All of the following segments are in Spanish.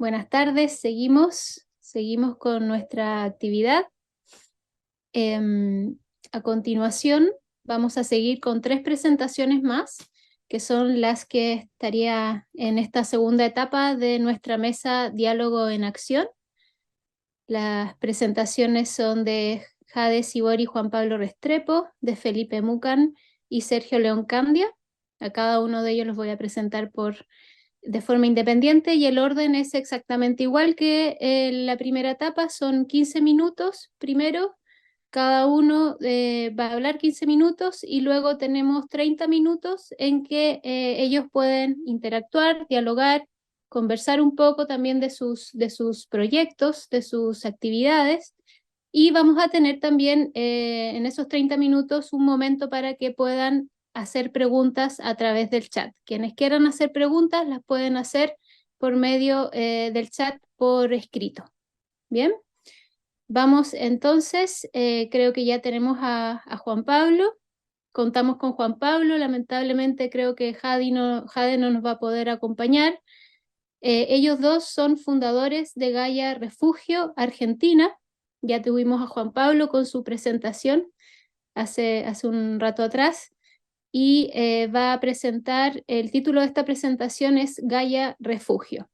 Buenas tardes, seguimos con nuestra actividad. A continuación vamos a seguir con 3 presentaciones más, que son las que estaría en esta segunda etapa de nuestra mesa Diálogo en Acción. Las presentaciones son de Jade Sibori y Juan Pablo Restrepo, de Felipe Mucan y Sergio León Candia. A cada uno de ellos los voy a presentar de forma independiente y el orden es exactamente igual que la primera etapa, son 15 minutos primero, cada uno va a hablar 15 minutos y luego tenemos 30 minutos en que ellos pueden interactuar, dialogar, conversar un poco también de sus proyectos, de sus actividades. Y vamos a tener también en esos 30 minutos un momento para que puedan hacer preguntas a través del chat. Quienes quieran hacer preguntas las pueden hacer por medio del chat por escrito. Bien, vamos entonces, creo que ya tenemos a Juan Pablo. Contamos con Juan Pablo, lamentablemente creo que Jade no nos va a poder acompañar. Ellos dos son fundadores de Gaia Refugio Argentina. Ya tuvimos a Juan Pablo con su presentación hace un rato atrás y va a presentar, el título de esta presentación es Gaia Refugio.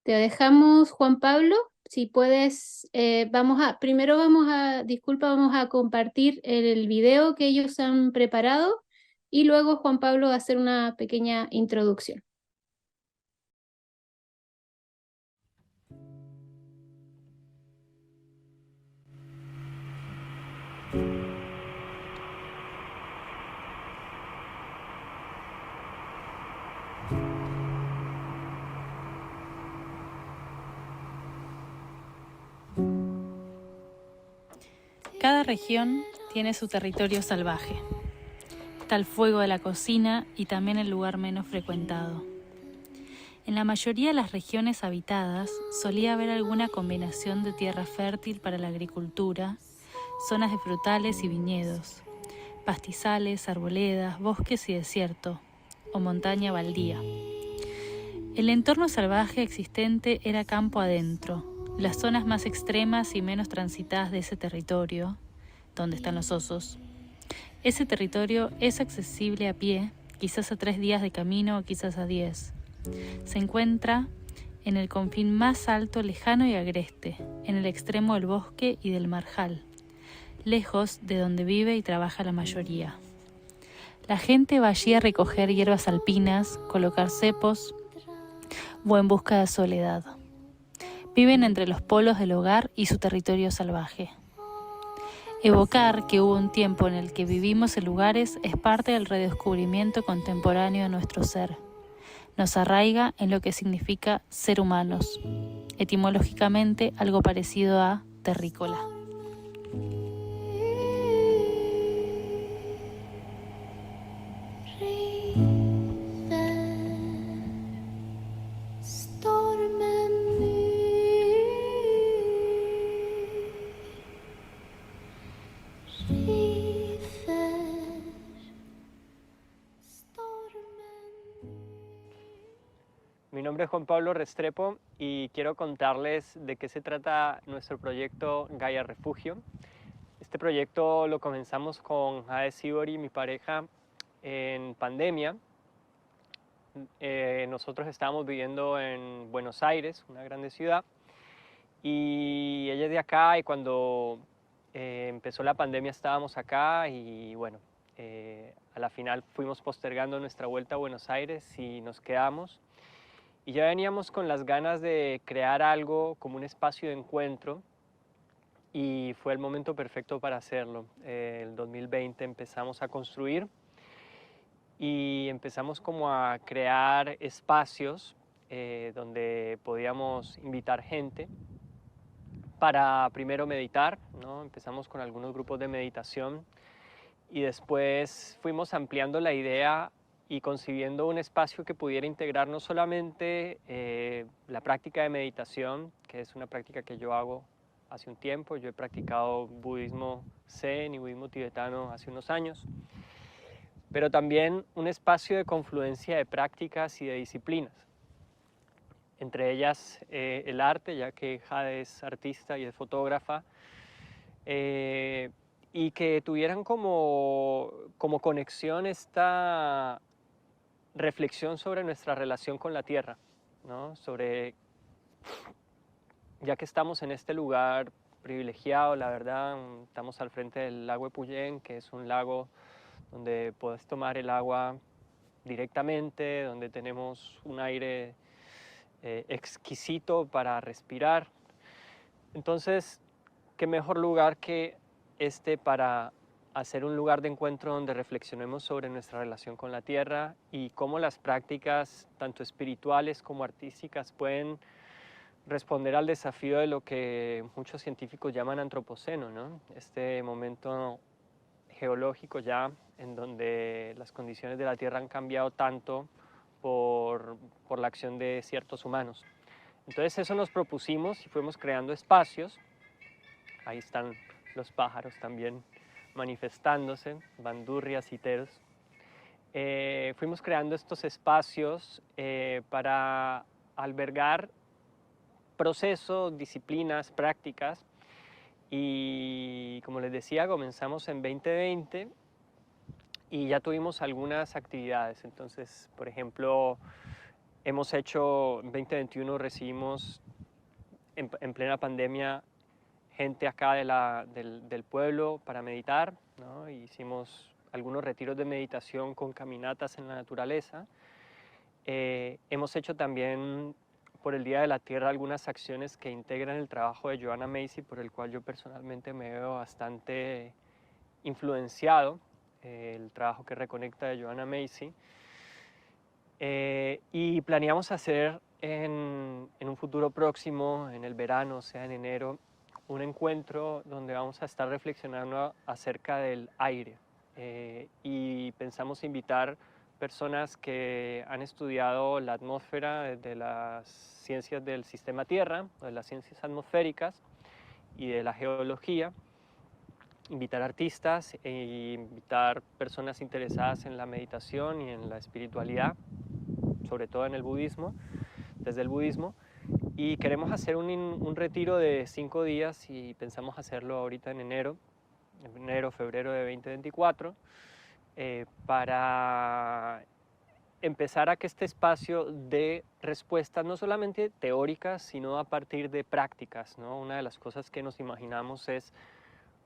Te dejamos, Juan Pablo, si puedes, primero vamos a compartir el video que ellos han preparado y luego Juan Pablo va a hacer una pequeña introducción. Cada región tiene su territorio salvaje. Está el fuego de la cocina y también el lugar menos frecuentado. En la mayoría de las regiones habitadas solía haber alguna combinación de tierra fértil para la agricultura, zonas de frutales y viñedos, pastizales, arboledas, bosques y desierto, o montaña baldía. El entorno salvaje existente era campo adentro, las zonas más extremas y menos transitadas de ese territorio, donde están los osos. Ese territorio es accesible a pie, quizás a 3 días de camino o quizás a 10. Se encuentra en el confín más alto, lejano y agreste, en el extremo del bosque y del marjal, lejos de donde vive y trabaja la mayoría. La gente va allí a recoger hierbas alpinas, colocar cepos o en busca de soledad. Viven entre los polos del hogar y su territorio salvaje. Evocar que hubo un tiempo en el que vivimos en lugares es parte del redescubrimiento contemporáneo de nuestro ser. Nos arraiga en lo que significa ser humanos, etimológicamente algo parecido a terrícola. Mi nombre es Juan Pablo Restrepo y quiero contarles de qué se trata nuestro proyecto Gaia Refugio. Este proyecto lo comenzamos con Jade Sibori, mi pareja, en pandemia. Nosotros estábamos viviendo en Buenos Aires, una grande ciudad, y ella es de acá y cuando empezó la pandemia estábamos acá y bueno, a la final fuimos postergando nuestra vuelta a Buenos Aires y nos quedamos. Y ya veníamos con las ganas de crear algo como un espacio de encuentro y fue el momento perfecto para hacerlo. El 2020 empezamos a construir y empezamos como a crear espacios donde podíamos invitar gente para primero meditar, ¿no? Empezamos con algunos grupos de meditación y después fuimos ampliando la idea y concibiendo un espacio que pudiera integrar no solamente la práctica de meditación, que es una práctica que yo hago hace un tiempo. Yo he practicado budismo zen y budismo tibetano hace unos años, pero también un espacio de confluencia de prácticas y de disciplinas. entre ellas el arte, ya que Jade es artista y es fotógrafa, y que tuvieran como conexión esta reflexión sobre nuestra relación con la tierra, ¿no? Sobre, ya que estamos en este lugar privilegiado, la verdad, estamos al frente del lago Epuyén, que es un lago donde puedes tomar el agua directamente, donde tenemos un aire exquisito para respirar. Entonces, qué mejor lugar que este para hacer un lugar de encuentro donde reflexionemos sobre nuestra relación con la tierra y cómo las prácticas, tanto espirituales como artísticas, pueden responder al desafío de lo que muchos científicos llaman antropoceno, ¿no? Este momento geológico ya en donde las condiciones de la tierra han cambiado tanto por la acción de ciertos humanos. Entonces eso nos propusimos y fuimos creando espacios. Ahí están los pájaros también manifestándose, bandurrias y teros. Fuimos creando estos espacios para albergar procesos, disciplinas, prácticas. Y como les decía, comenzamos en 2020 y ya tuvimos algunas actividades. Entonces, por ejemplo, hemos hecho, en 2021 recibimos en plena pandemia gente acá del pueblo para meditar, ¿no? Hicimos algunos retiros de meditación con caminatas en la naturaleza. Hemos hecho también por el Día de la Tierra algunas acciones que integran el trabajo de Joanna Macy, por el cual yo personalmente me veo bastante influenciado, el trabajo que reconecta de Joanna Macy. Y planeamos hacer en un futuro próximo, en el verano, o sea, en enero, un encuentro donde vamos a estar reflexionando acerca del aire. Y pensamos invitar personas que han estudiado la atmósfera de las ciencias del sistema Tierra, de las ciencias atmosféricas y de la geología, invitar artistas e invitar personas interesadas en la meditación y en la espiritualidad, sobre todo en el budismo, desde el budismo, y queremos hacer un retiro de 5 días y pensamos hacerlo ahorita en enero, febrero de 2024, para empezar a que este espacio dé respuestas no solamente teóricas, sino a partir de prácticas, ¿no? Una de las cosas que nos imaginamos es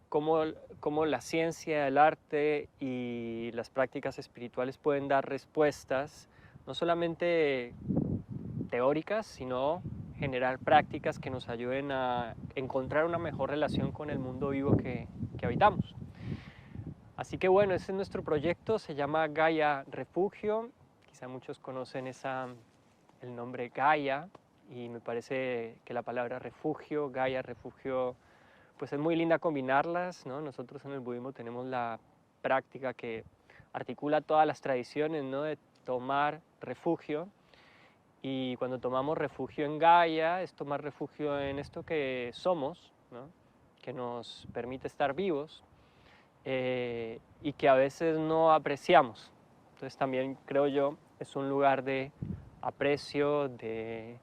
cómo la ciencia, el arte y las prácticas espirituales pueden dar respuestas no solamente teóricas, sino generar prácticas que nos ayuden a encontrar una mejor relación con el mundo vivo que habitamos. Así que bueno, ese es nuestro proyecto, se llama Gaia Refugio. Quizá muchos conocen el nombre Gaia y me parece que la palabra refugio, Gaia, refugio, pues es muy linda combinarlas, ¿no? Nosotros en el budismo tenemos la práctica que articula todas las tradiciones, ¿no? De tomar refugio. Y cuando tomamos refugio en Gaia, es tomar refugio en esto que somos, ¿no? Que nos permite estar vivos y que a veces no apreciamos. Entonces también creo yo es un lugar de aprecio, de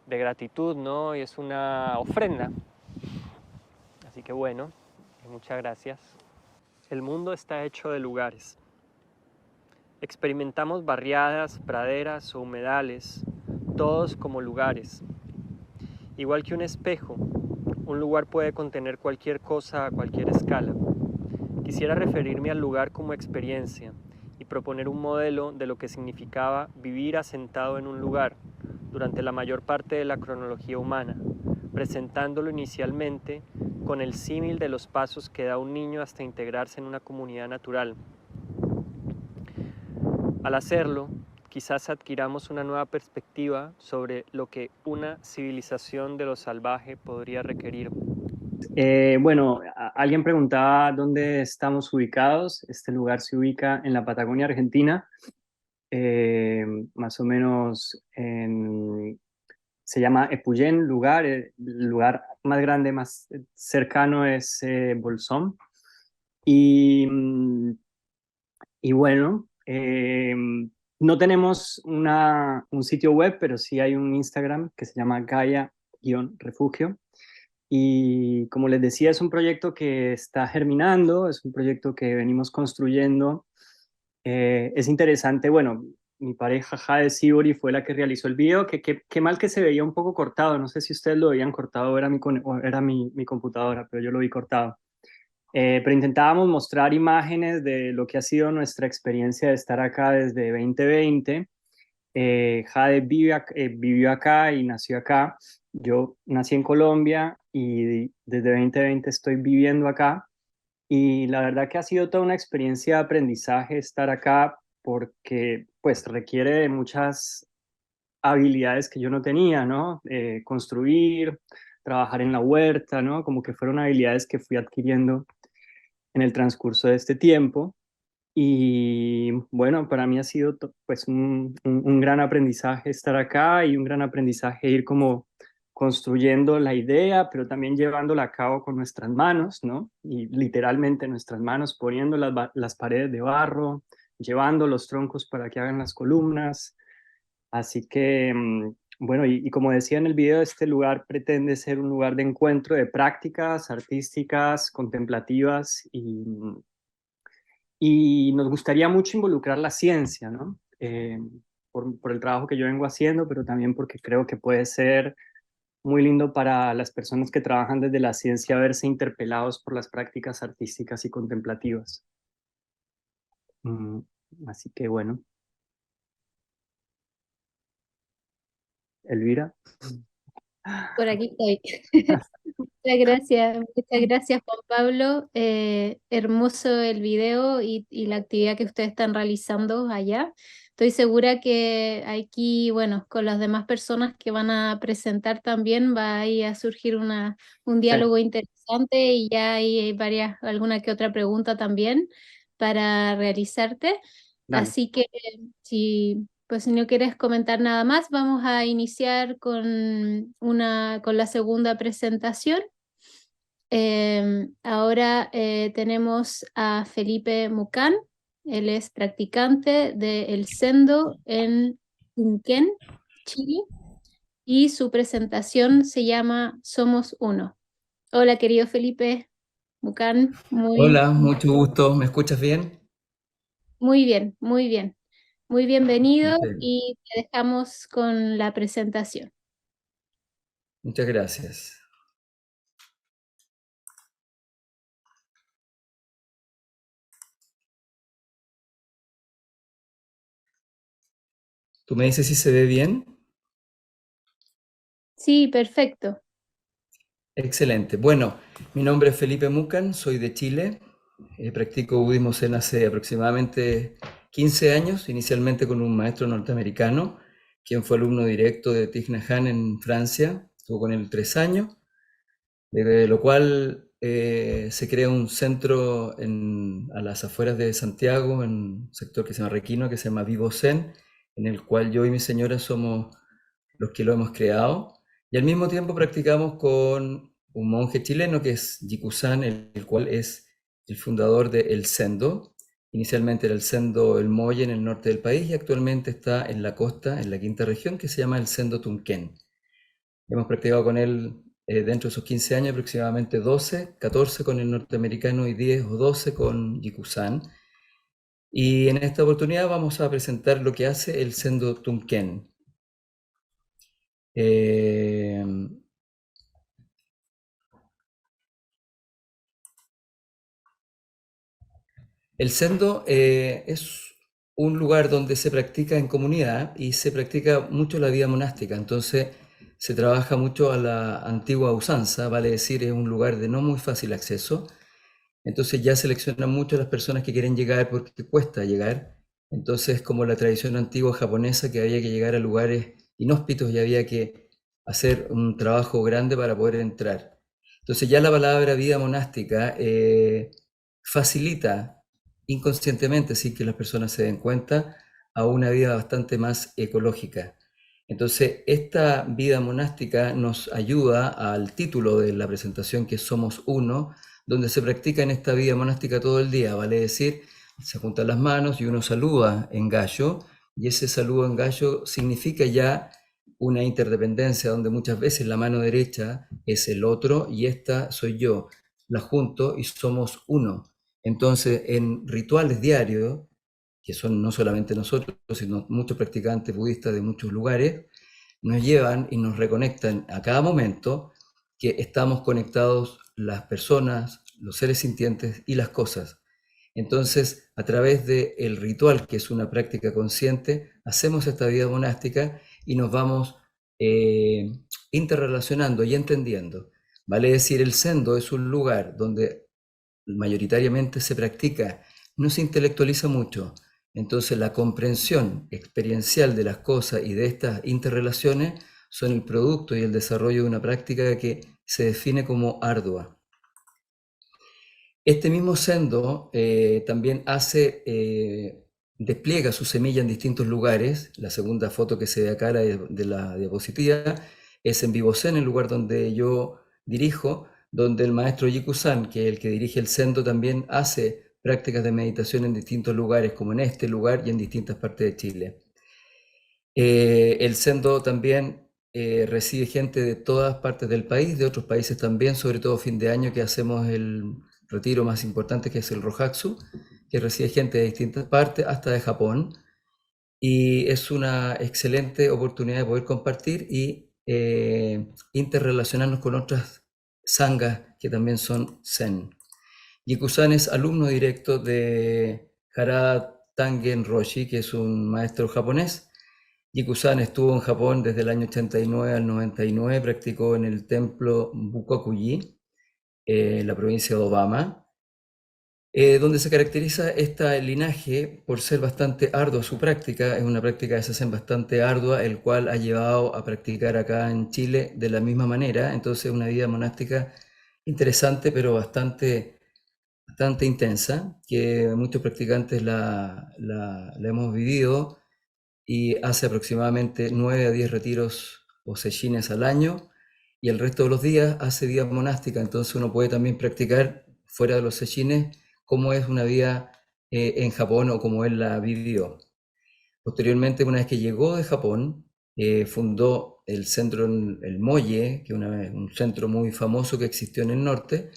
gratitud, ¿no? Y es una ofrenda. Así que bueno, muchas gracias. El mundo está hecho de lugares. Experimentamos barriadas, praderas o humedales, todos como lugares. Igual que un espejo, un lugar puede contener cualquier cosa a cualquier escala. Quisiera referirme al lugar como experiencia y proponer un modelo de lo que significaba vivir asentado en un lugar durante la mayor parte de la cronología humana, presentándolo inicialmente con el símil de los pasos que da un niño hasta integrarse en una comunidad natural. Al hacerlo, quizás adquiramos una nueva perspectiva sobre lo que una civilización de lo salvaje podría requerir. Bueno, alguien preguntaba dónde estamos ubicados. Este lugar se ubica en la Patagonia Argentina, más o menos se llama Epuyén, el lugar más grande, más cercano es Bolsón. Y, y bueno, No tenemos un sitio web, pero sí hay un Instagram que se llama Gaia-refugio. Y como les decía, es un proyecto que está germinando, es un proyecto que venimos construyendo. Es interesante, bueno, mi pareja Jade Sibori fue la que realizó el video, que mal que se veía un poco cortado, no sé si ustedes lo veían cortado o era mi computadora, pero yo lo vi cortado. Pero intentábamos mostrar imágenes de lo que ha sido nuestra experiencia de estar acá desde 2020. Jade vivió acá y nació acá. Yo nací en Colombia y desde 2020 estoy viviendo acá. Y la verdad que ha sido toda una experiencia de aprendizaje estar acá porque pues requiere de muchas habilidades que yo no tenía, ¿no? Construir, trabajar en la huerta, ¿no? Como que fueron habilidades que fui adquiriendo en el transcurso de este tiempo. Y bueno, para mí ha sido pues un gran aprendizaje estar acá y un gran aprendizaje ir como construyendo la idea, pero también llevándola a cabo con nuestras manos, ¿no? Y literalmente nuestras manos, poniendo las paredes de barro, llevando los troncos para que hagan las columnas. Así que, bueno, y como decía en el video, este lugar pretende ser un lugar de encuentro de prácticas artísticas, contemplativas y nos gustaría mucho involucrar la ciencia, ¿no? Por el trabajo que yo vengo haciendo, pero también porque creo que puede ser muy lindo para las personas que trabajan desde la ciencia verse interpelados por las prácticas artísticas y contemplativas. Mm, Así que bueno, Elvira. Por aquí estoy. Muchas gracias Juan Pablo. Hermoso el video y la actividad que ustedes están realizando allá. Estoy segura que aquí, bueno, con las demás personas que van a presentar también va a, ir a surgir un Sí, diálogo interesante y ya hay alguna que otra pregunta también para realizarte. dale. Así que si no quieres comentar nada más, vamos a iniciar con la segunda presentación. Ahora tenemos a Felipe Mucán, él es practicante del Sendo en Tunquén, Chile, y su presentación se llama Somos Uno. Hola, querido Felipe Mucán, Hola, mucho gusto. ¿Me escuchas bien? muy bien, muy bien. Muy bienvenido Ok, y te dejamos con la presentación. muchas gracias. ¿Tú me dices si se ve bien? Sí, perfecto. Excelente. Bueno, mi nombre es Felipe Mucan, soy de Chile. Practico budismo zen hace aproximadamente 15 años, inicialmente con un maestro norteamericano, quien fue alumno directo de Thich Nhat Hanh en Francia. Estuvo con él 3 años, de lo cual se crea un centro a las afueras de Santiago, en un sector que se llama Requino, que se llama Vivo Zen, en el cual yo y mi señora somos los que lo hemos creado. Y al mismo tiempo practicamos con un monje chileno que es Jiku-san, el cual es el fundador de El Sendo. Inicialmente era el Sendo El Molle en el norte del país y actualmente está en la costa, en la quinta región, que se llama el Sendo Tunquén. Hemos practicado con él dentro de esos 15 años aproximadamente 12, 14 con el norteamericano y 10 o 12 con Jiku-san. Y en esta oportunidad vamos a presentar lo que hace el Sendo Tunquén. El Sendo es un lugar donde se practica en comunidad y se practica mucho la vida monástica, entonces se trabaja mucho a la antigua usanza, vale decir, es un lugar de no muy fácil acceso, entonces ya seleccionan mucho a las personas que quieren llegar porque cuesta llegar, entonces como la tradición antigua japonesa que había que llegar a lugares inhóspitos y había que hacer un trabajo grande para poder entrar. Entonces ya la palabra vida monástica facilita inconscientemente, sin que las personas se den cuenta, a una vida bastante más ecológica. Entonces, esta vida monástica nos ayuda al título de la presentación, que es Somos Uno, donde se practica en esta vida monástica todo el día, vale decir, se juntan las manos y uno saluda en gallo, y ese saludo en gallo significa ya una interdependencia donde muchas veces la mano derecha es el otro y esta soy yo. La junto y somos uno. Entonces, en rituales diarios, que son no solamente nosotros, sino muchos practicantes budistas de muchos lugares, nos llevan y nos reconectan a cada momento que estamos conectados las personas, los seres sintientes y las cosas. Entonces, a través del ritual, que es una práctica consciente, hacemos esta vida monástica y nos vamos interrelacionando y entendiendo. Vale decir, el Zendo es un lugar donde mayoritariamente se practica, no se intelectualiza mucho. Entonces, la comprensión experiencial de las cosas y de estas interrelaciones son el producto y el desarrollo de una práctica que se define como ardua. Este mismo Zendo también despliega su semilla en distintos lugares. La segunda foto que se ve acá de la diapositiva es en Bibosen, el lugar donde yo dirijo, donde el maestro Jiku-san, que es el que dirige el Zendo, también hace prácticas de meditación en distintos lugares, como en este lugar y en distintas partes de Chile. El Zendo también recibe gente de todas partes del país, de otros países también, sobre todo fin de año que hacemos el retiro más importante, que es el Rohatsu, que recibe gente de distintas partes, hasta de Japón, y es una excelente oportunidad de poder compartir y interrelacionarnos con otras sanghas que también son zen. Jiku-san es alumno directo de Harada Tangen Roshi, que es un maestro japonés. Jiku-san estuvo en Japón desde el año 89 al 99, practicó en el templo Bukokuji, en la provincia de Obama, donde se caracteriza este linaje por ser bastante ardua su práctica. Es una práctica de zen bastante ardua, el cual ha llevado a practicar acá en Chile de la misma manera. Entonces, una vida monástica interesante, pero bastante intensa, que muchos practicantes la hemos vivido, y hace aproximadamente 9 a 10 retiros o seshines al año, y el resto de los días hace vida monástica. Entonces uno puede también practicar fuera de los seshines cómo es una vida en Japón o cómo él la vivió. Posteriormente, una vez que llegó de Japón, fundó el centro, el Molle, que es un centro muy famoso que existió en el norte,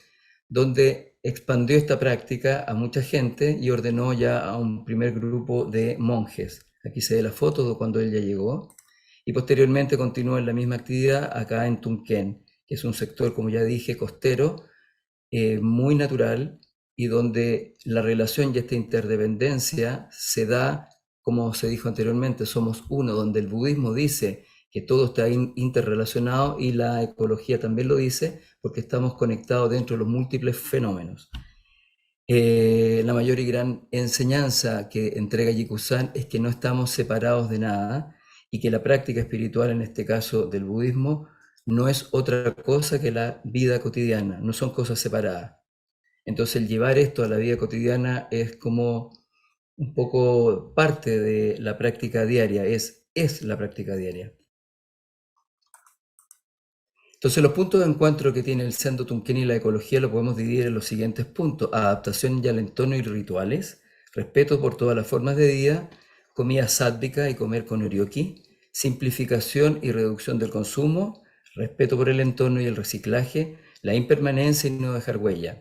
donde expandió esta práctica a mucha gente y ordenó ya a un primer grupo de monjes. Aquí se ve la foto de cuando él ya llegó. Y posteriormente continuó en la misma actividad acá en Tunquén, que es un sector, como ya dije, costero, muy natural, y donde la relación y esta interdependencia se da, como se dijo anteriormente, somos uno, donde el budismo dice que todo está interrelacionado y la ecología también lo dice, porque estamos conectados dentro de los múltiples fenómenos. La mayor y gran enseñanza que entrega Jiku-san es que no estamos separados de nada y que la práctica espiritual, en este caso del budismo, no es otra cosa que la vida cotidiana, no son cosas separadas. Entonces, el llevar esto a la vida cotidiana es como un poco parte de la práctica diaria, es la práctica diaria. Entonces, los puntos de encuentro que tiene el Zendo Tunquén y la ecología lo podemos dividir en los siguientes puntos: adaptación y al entorno y rituales, respeto por todas las formas de vida, comida sádvica y comer con oryoki, simplificación y reducción del consumo, respeto por el entorno y el reciclaje, la impermanencia y no dejar huella.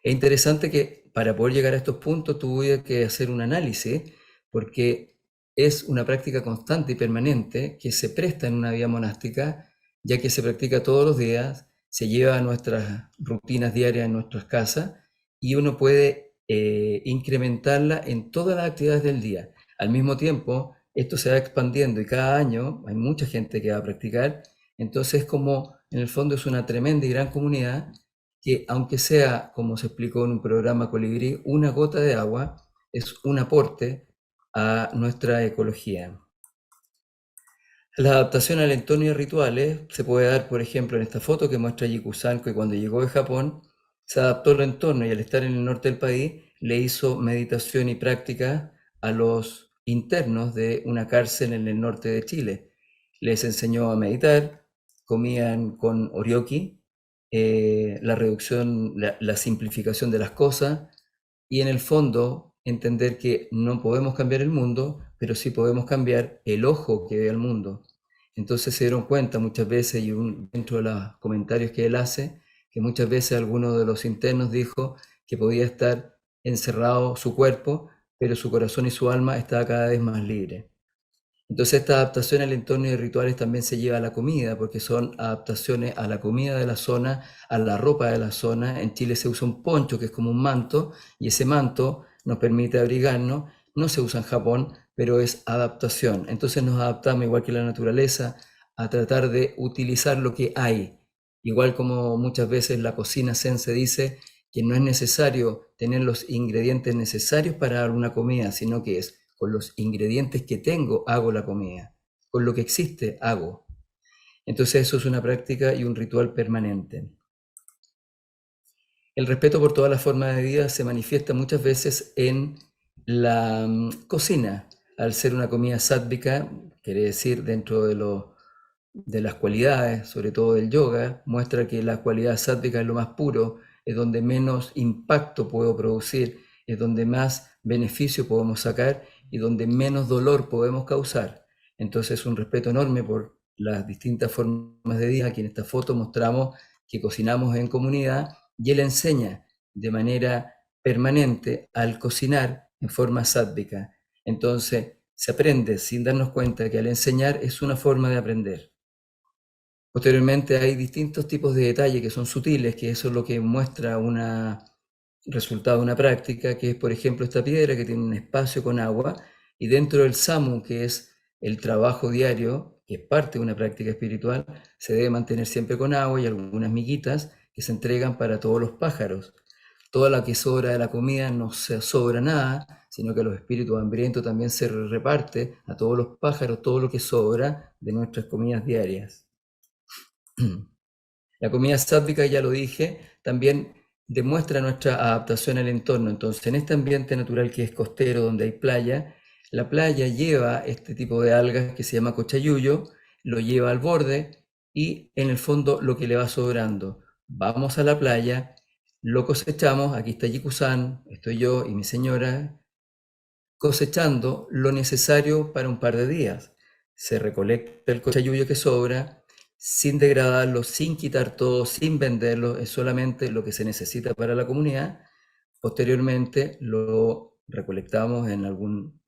Es interesante que para poder llegar a estos puntos tuve que hacer un análisis, porque es una práctica constante y permanente que se presta en una vida monástica, ya que se practica todos los días, se lleva a nuestras rutinas diarias en nuestras casas, y uno puede incrementarla en todas las actividades del día. Al mismo tiempo, esto se va expandiendo y cada año hay mucha gente que va a practicar. Entonces, como en el fondo es una tremenda y gran comunidad que, aunque sea, como se explicó en un programa Colibrí, una gota de agua, es un aporte a nuestra ecología. La adaptación al entorno y a rituales se puede dar, por ejemplo, en esta foto que muestra Jiku-san, que cuando llegó de Japón se adaptó al entorno y al estar en el norte del país le hizo meditación y práctica a los internos de una cárcel en el norte de Chile. Les enseñó a meditar, comían con oryoki, la reducción, la simplificación de las cosas, y en el fondo entender que no podemos cambiar el mundo, pero sí podemos cambiar el ojo que ve al mundo. Entonces se dieron cuenta muchas veces, y dentro de los comentarios que él hace, que muchas veces alguno de los internos dijo que podía estar encerrado su cuerpo, pero su corazón y su alma estaba cada vez más libre. Entonces esta adaptación al entorno y rituales también se lleva a la comida, porque son adaptaciones a la comida de la zona, a la ropa de la zona. En Chile se usa un poncho, que es como un manto, y ese manto nos permite abrigarnos. No se usa en Japón, pero es adaptación. Entonces nos adaptamos, igual que la naturaleza, a tratar de utilizar lo que hay. Igual como muchas veces la cocina zen se dice que no es necesario tener los ingredientes necesarios para dar una comida, sino que es con los ingredientes que tengo hago la comida, con lo que existe hago. Entonces eso es una práctica y un ritual permanente. El respeto por todas las formas de vida se manifiesta muchas veces en la cocina. Al ser una comida sátvica, quiere decir dentro de las cualidades, sobre todo del yoga, muestra que la cualidad sátvica es lo más puro, es donde menos impacto puedo producir, es donde más beneficio podemos sacar y donde menos dolor podemos causar. Entonces un respeto enorme por las distintas formas de vida. Aquí en esta foto mostramos que cocinamos en comunidad y él enseña de manera permanente al cocinar en forma sátvica. Entonces se aprende sin darnos cuenta que al enseñar es una forma de aprender. Posteriormente hay distintos tipos de detalles que son sutiles, que eso es lo que muestra un resultado de una práctica, que es por ejemplo esta piedra que tiene un espacio con agua, y dentro del samu, que es el trabajo diario, que es parte de una práctica espiritual, se debe mantener siempre con agua y algunas miguitas que se entregan para todos los pájaros. Toda la que sobra de la comida no se sobra nada, sino que a los espíritus hambrientos también se reparte a todos los pájaros todo lo que sobra de nuestras comidas diarias. La comida sátvica, ya lo dije, también demuestra nuestra adaptación al entorno. Entonces, en este ambiente natural que es costero, donde hay playa, la playa lleva este tipo de algas que se llama cochayuyo, lo lleva al borde y en el fondo lo que le va sobrando. Vamos a la playa, lo cosechamos, aquí está Yiku-san, estoy yo y mi señora, cosechando lo necesario para un par de días. Se recolecta el cochayuyo que sobra, sin degradarlo, sin quitar todo, sin venderlo, es solamente lo que se necesita para la comunidad. Posteriormente lo recolectamos en algún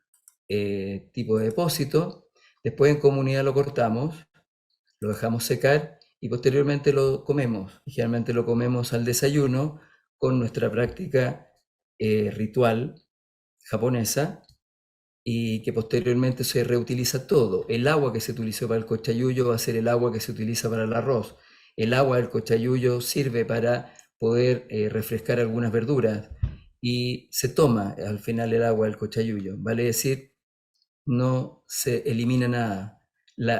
tipo de depósito, después en comunidad lo cortamos, lo dejamos secar y posteriormente lo comemos. Y generalmente lo comemos al desayuno con nuestra práctica ritual japonesa, y que posteriormente se reutiliza todo. El agua que se utilizó para el cochayuyo va a ser el agua que se utiliza para el arroz. El agua del cochayuyo sirve para poder refrescar algunas verduras y se toma al final el agua del cochayuyo. Vale decir, no se elimina nada.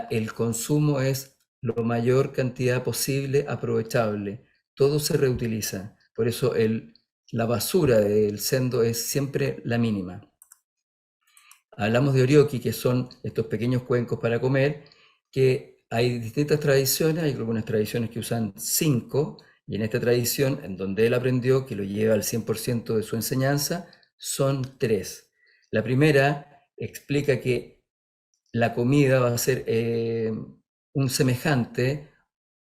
El consumo es lo mayor cantidad posible aprovechable. Todo se reutiliza. Por eso la basura del sendo es siempre la mínima. Hablamos de oryoki, que son estos pequeños cuencos para comer, que hay distintas tradiciones, hay algunas tradiciones que usan 5, y en esta tradición, en donde él aprendió, que lo lleva al 100% de su enseñanza, son 3. La primera explica que la comida va a ser un semejante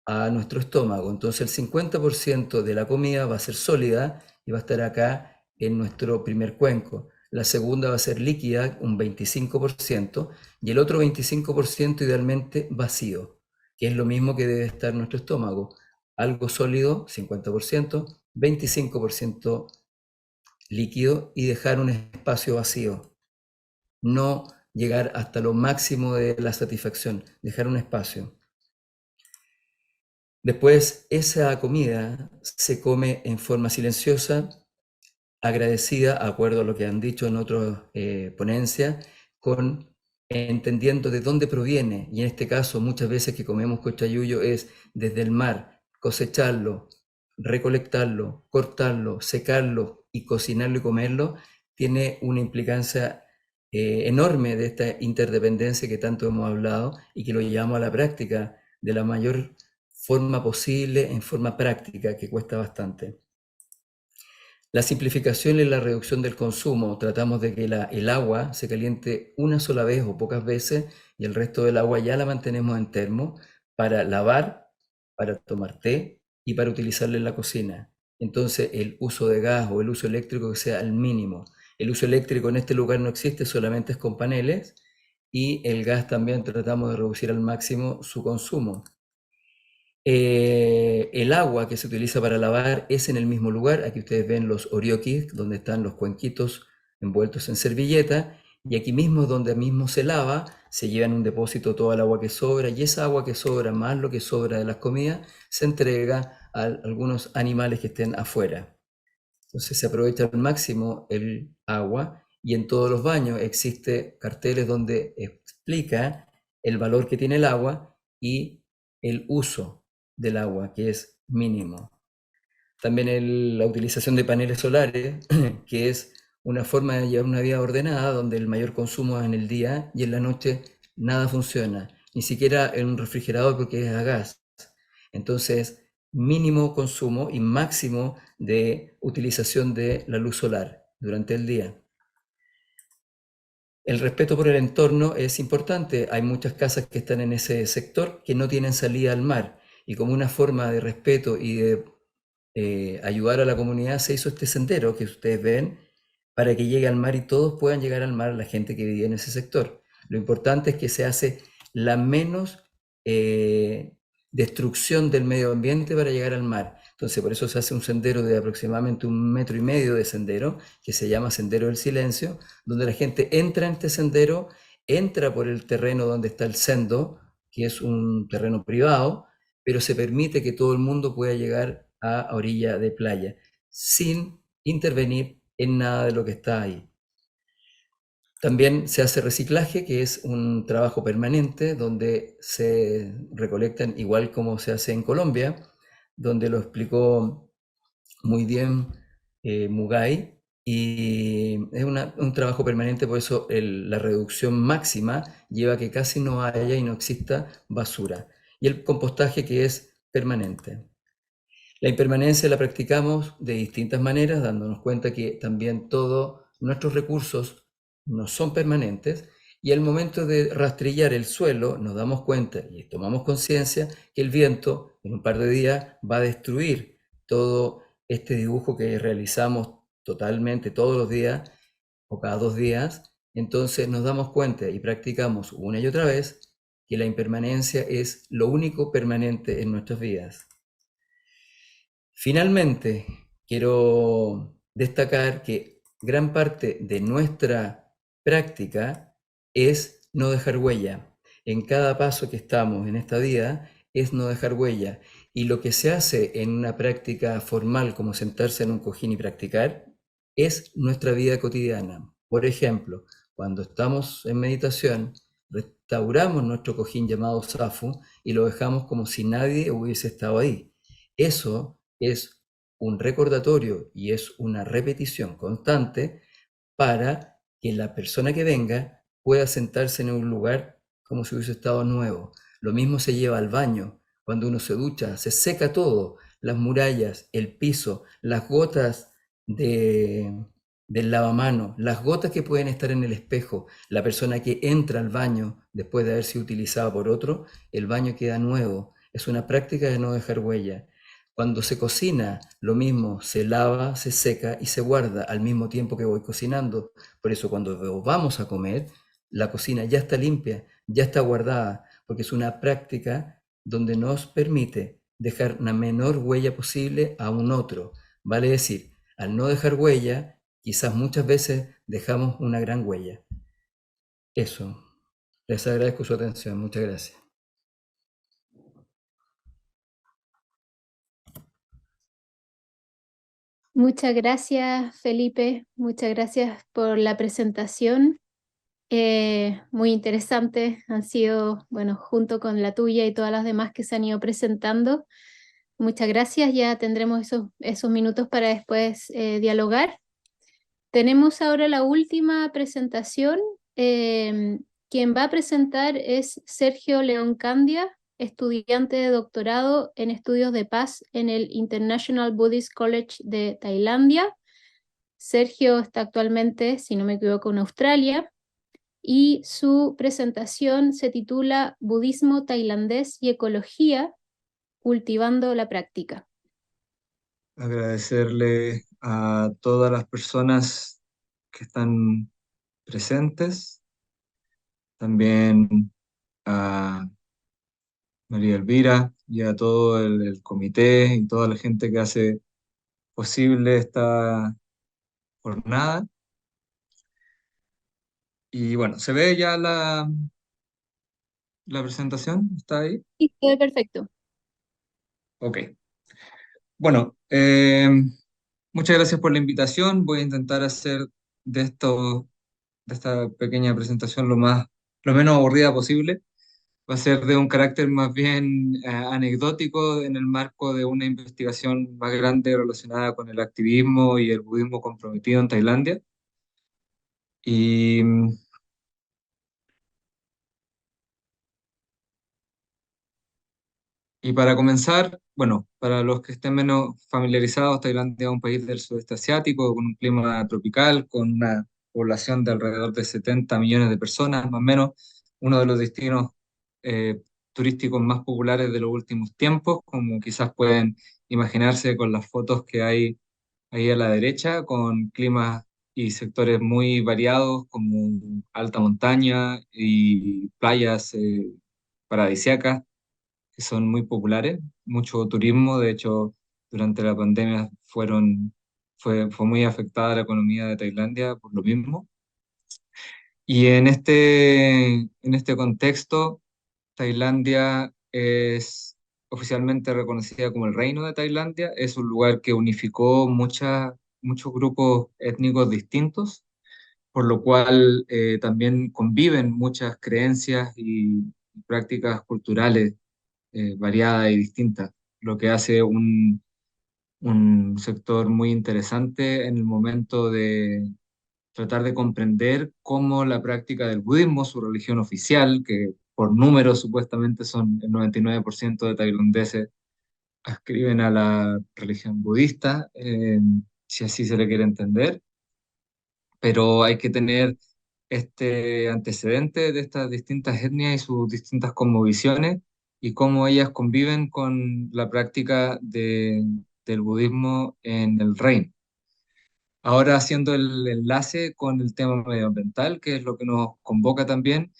a nuestro estómago, entonces el 50% de la comida va a ser sólida y va a estar acá en nuestro primer cuenco. La segunda va a ser líquida, un 25%, y el otro 25% idealmente vacío, que es lo mismo que debe estar nuestro estómago. Algo sólido, 50%, 25% líquido y dejar un espacio vacío. No llegar hasta lo máximo de la satisfacción, dejar un espacio. Después, esa comida se come en forma silenciosa, agradecida, de acuerdo a lo que han dicho en otras ponencias, entendiendo de dónde proviene, y en este caso muchas veces que comemos cochayuyo es desde el mar, cosecharlo, recolectarlo, cortarlo, secarlo y cocinarlo y comerlo, tiene una implicancia enorme de esta interdependencia que tanto hemos hablado y que lo llevamos a la práctica de la mayor forma posible, en forma práctica, que cuesta bastante. La simplificación y la reducción del consumo. Tratamos de que el agua se caliente una sola vez o pocas veces y el resto del agua ya la mantenemos en termo para lavar, para tomar té y para utilizarla en la cocina. Entonces el uso de gas o el uso eléctrico que sea al mínimo. El uso eléctrico en este lugar no existe, solamente es con paneles, y el gas también tratamos de reducir al máximo su consumo. El agua que se utiliza para lavar es en el mismo lugar. Aquí ustedes ven los oriokis, donde están los cuenquitos envueltos en servilleta, y aquí mismo donde mismo se lava, se lleva en un depósito toda el agua que sobra, y esa agua que sobra, más lo que sobra de las comidas, se entrega a algunos animales que estén afuera. Entonces se aprovecha al máximo el agua, y en todos los baños existe carteles donde explica el valor que tiene el agua y el uso del agua, que es mínimo. También la utilización de paneles solares, que es una forma de llevar una vida ordenada, donde el mayor consumo es en el día y en la noche nada funciona, ni siquiera en un refrigerador porque es a gas. Entonces, mínimo consumo y máximo de utilización de la luz solar durante el día. El respeto por el entorno es importante. Hay muchas casas que están en ese sector que no tienen salida al mar, y como una forma de respeto y de ayudar a la comunidad se hizo este sendero que ustedes ven para que llegue al mar y todos puedan llegar al mar, la gente que vivía en ese sector. Lo importante es que se hace la menos destrucción del medio ambiente para llegar al mar. Entonces por eso se hace un sendero de aproximadamente 1,5 metros de sendero, que se llama Sendero del Silencio, donde la gente entra en este sendero, entra por el terreno donde está el sendo, que es un terreno privado, pero se permite que todo el mundo pueda llegar a orilla de playa, sin intervenir en nada de lo que está ahí. También se hace reciclaje, que es un trabajo permanente, donde se recolectan, igual como se hace en Colombia, donde lo explicó muy bien Mugai, y es un trabajo permanente, por eso la reducción máxima lleva a que casi no haya y no exista basura. Y el compostaje, que es permanente. La impermanencia la practicamos de distintas maneras, dándonos cuenta que también todos nuestros recursos no son permanentes, y al momento de rastrillar el suelo nos damos cuenta y tomamos conciencia que el viento en un par de días va a destruir todo este dibujo que realizamos totalmente todos los días o cada 2 días. Entonces nos damos cuenta y practicamos una y otra vez que la impermanencia es lo único permanente en nuestras vidas. Finalmente, quiero destacar que gran parte de nuestra práctica es no dejar huella. En cada paso que estamos en esta vida es no dejar huella. Y lo que se hace en una práctica formal, como sentarse en un cojín y practicar, es nuestra vida cotidiana. Por ejemplo, cuando estamos en meditación, restauramos nuestro cojín llamado Zafu y lo dejamos como si nadie hubiese estado ahí. Eso es un recordatorio y es una repetición constante para que la persona que venga pueda sentarse en un lugar como si hubiese estado nuevo. Lo mismo se lleva al baño. Cuando uno se ducha, se seca todo, las murallas, el piso, las gotas del lavamano, las gotas que pueden estar en el espejo. La persona que entra al baño después de haber sido utilizada por otro, el baño queda nuevo. Es una práctica de no dejar huella. Cuando se cocina, lo mismo, se lava, se seca y se guarda al mismo tiempo que voy cocinando. Por eso cuando vamos a comer, la cocina ya está limpia, ya está guardada, porque es una práctica donde nos permite dejar una menor huella posible a un otro. Vale decir, al no dejar huella, quizás muchas veces dejamos una gran huella. Eso. Les agradezco su atención. Muchas gracias. Muchas gracias, Felipe. Muchas gracias por la presentación. Muy interesante. Han sido, bueno, junto con la tuya y todas las demás que se han ido presentando. Muchas gracias. Ya tendremos esos minutos para después dialogar. Tenemos ahora la última presentación. Quien va a presentar es Sergio León Candia, estudiante de doctorado en estudios de paz en el International Buddhist College de Tailandia. Sergio está actualmente, si no me equivoco, en Australia y su presentación se titula Budismo tailandés y ecología, cultivando la práctica. Agradecerle a todas las personas que están presentes, también a María Elvira y a todo el comité y toda la gente que hace posible esta jornada. Y bueno, ¿se ve ya la presentación? ¿Está ahí? Sí, todo perfecto. Ok. Bueno, muchas gracias por la invitación. Voy a intentar hacer de de esta pequeña presentación lo menos aburrida posible. Va a ser de un carácter más bien anecdótico en el marco de una investigación más grande relacionada con el activismo y el budismo comprometido en Tailandia. Y Y para comenzar, bueno, para los que estén menos familiarizados, Tailandia es un país del sudeste asiático con un clima tropical, con una población de alrededor de 70 millones de personas, más o menos, uno de los destinos eh, turísticos más populares de los últimos tiempos, como quizás pueden imaginarse con las fotos que hay ahí a la derecha, con climas y sectores muy variados, como alta montaña y playas paradisíacas que son muy populares, mucho turismo, de hecho, durante la pandemia fue muy afectada la economía de Tailandia por lo mismo. Y en este contexto, Tailandia es oficialmente reconocida como el Reino de Tailandia, es un lugar que unificó muchos grupos étnicos distintos, por lo cual también conviven muchas creencias y prácticas culturales variada y distinta, lo que hace un sector muy interesante en el momento de tratar de comprender cómo la práctica del budismo, su religión oficial, que por números supuestamente son el 99% de tailandeses, ascriben a la religión budista, si así se le quiere entender, pero hay que tener este antecedente de estas distintas etnias y sus distintas cosmovisiones y cómo ellas conviven con la práctica del budismo en el reino. Ahora haciendo el enlace con el tema medioambiental, que es lo que nos convoca también,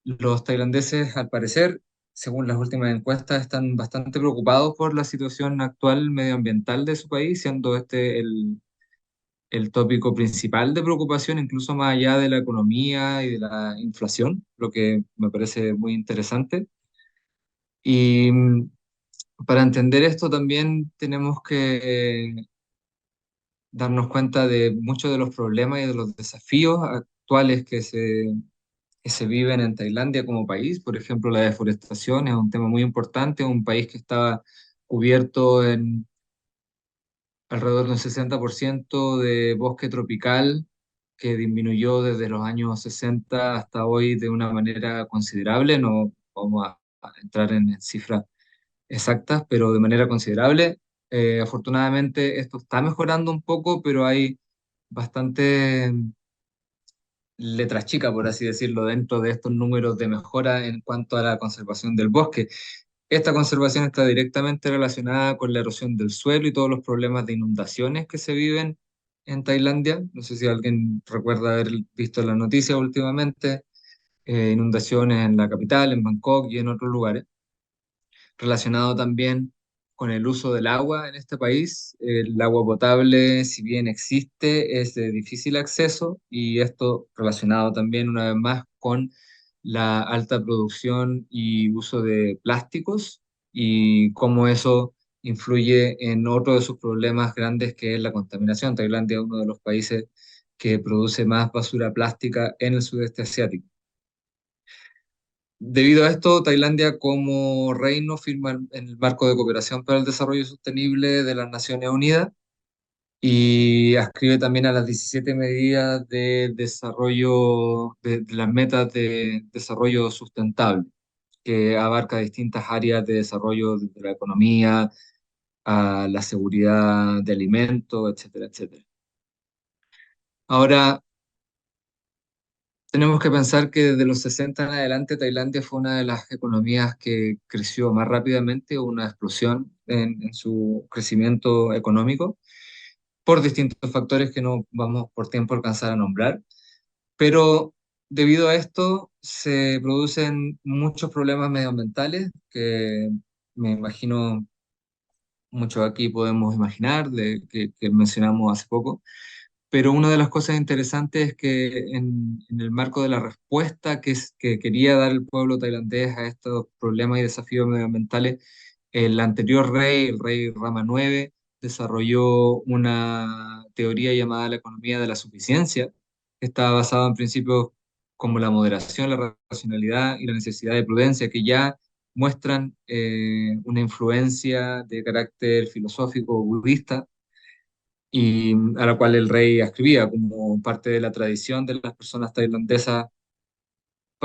los tailandeses, al parecer, según las últimas encuestas, están bastante preocupados por la situación actual medioambiental de su país, siendo este el tópico principal de preocupación, incluso más allá de la economía y de la inflación, lo que me parece muy interesante. Y para entender esto también tenemos que darnos cuenta de muchos de los problemas y de los desafíos actuales que se viven en Tailandia como país. Por ejemplo, la deforestación es un tema muy importante, un país que estaba cubierto en alrededor de un 60% de bosque tropical, que disminuyó desde los años 60 hasta hoy de una manera considerable. No vamos a entrar en cifras exactas, pero de manera considerable. Afortunadamente esto está mejorando un poco, pero hay bastante letra chica, por así decirlo, dentro de estos números de mejora en cuanto a la conservación del bosque. Esta conservación está directamente relacionada con la erosión del suelo y todos los problemas de inundaciones que se viven en Tailandia. No sé si alguien recuerda haber visto la noticia últimamente, inundaciones en la capital, en Bangkok y en otros lugares. Relacionado también con el uso del agua en este país. El agua potable, si bien existe, es de difícil acceso y esto relacionado también una vez más con la alta producción y uso de plásticos y cómo eso influye en otro de sus problemas grandes que es la contaminación. Tailandia es uno de los países que produce más basura plástica en el sudeste asiático. Debido a esto, Tailandia como reino firma en el marco de cooperación para el desarrollo sostenible de las Naciones Unidas y ascribe también a las 17 medidas de desarrollo, de las metas de desarrollo sustentable, que abarca distintas áreas de desarrollo, desde la economía a la seguridad de alimentos, etcétera, etcétera. Ahora, tenemos que pensar que desde los 60 en adelante Tailandia fue una de las economías que creció más rápidamente, hubo una explosión en su crecimiento económico por distintos factores que no vamos por tiempo a alcanzar a nombrar, pero debido a esto se producen muchos problemas medioambientales que me imagino muchos aquí podemos imaginar, que mencionamos hace poco. Pero una de las cosas interesantes es que en el marco de la respuesta que quería dar el pueblo tailandés a estos problemas y desafíos medioambientales, el anterior rey, el rey Rama IX, desarrolló una teoría llamada la economía de la suficiencia, que está basada en principios como la moderación, la racionalidad y la necesidad de prudencia, que ya muestran una influencia de carácter filosófico budista y a la cual el rey escribía como parte de la tradición de las personas tailandesas.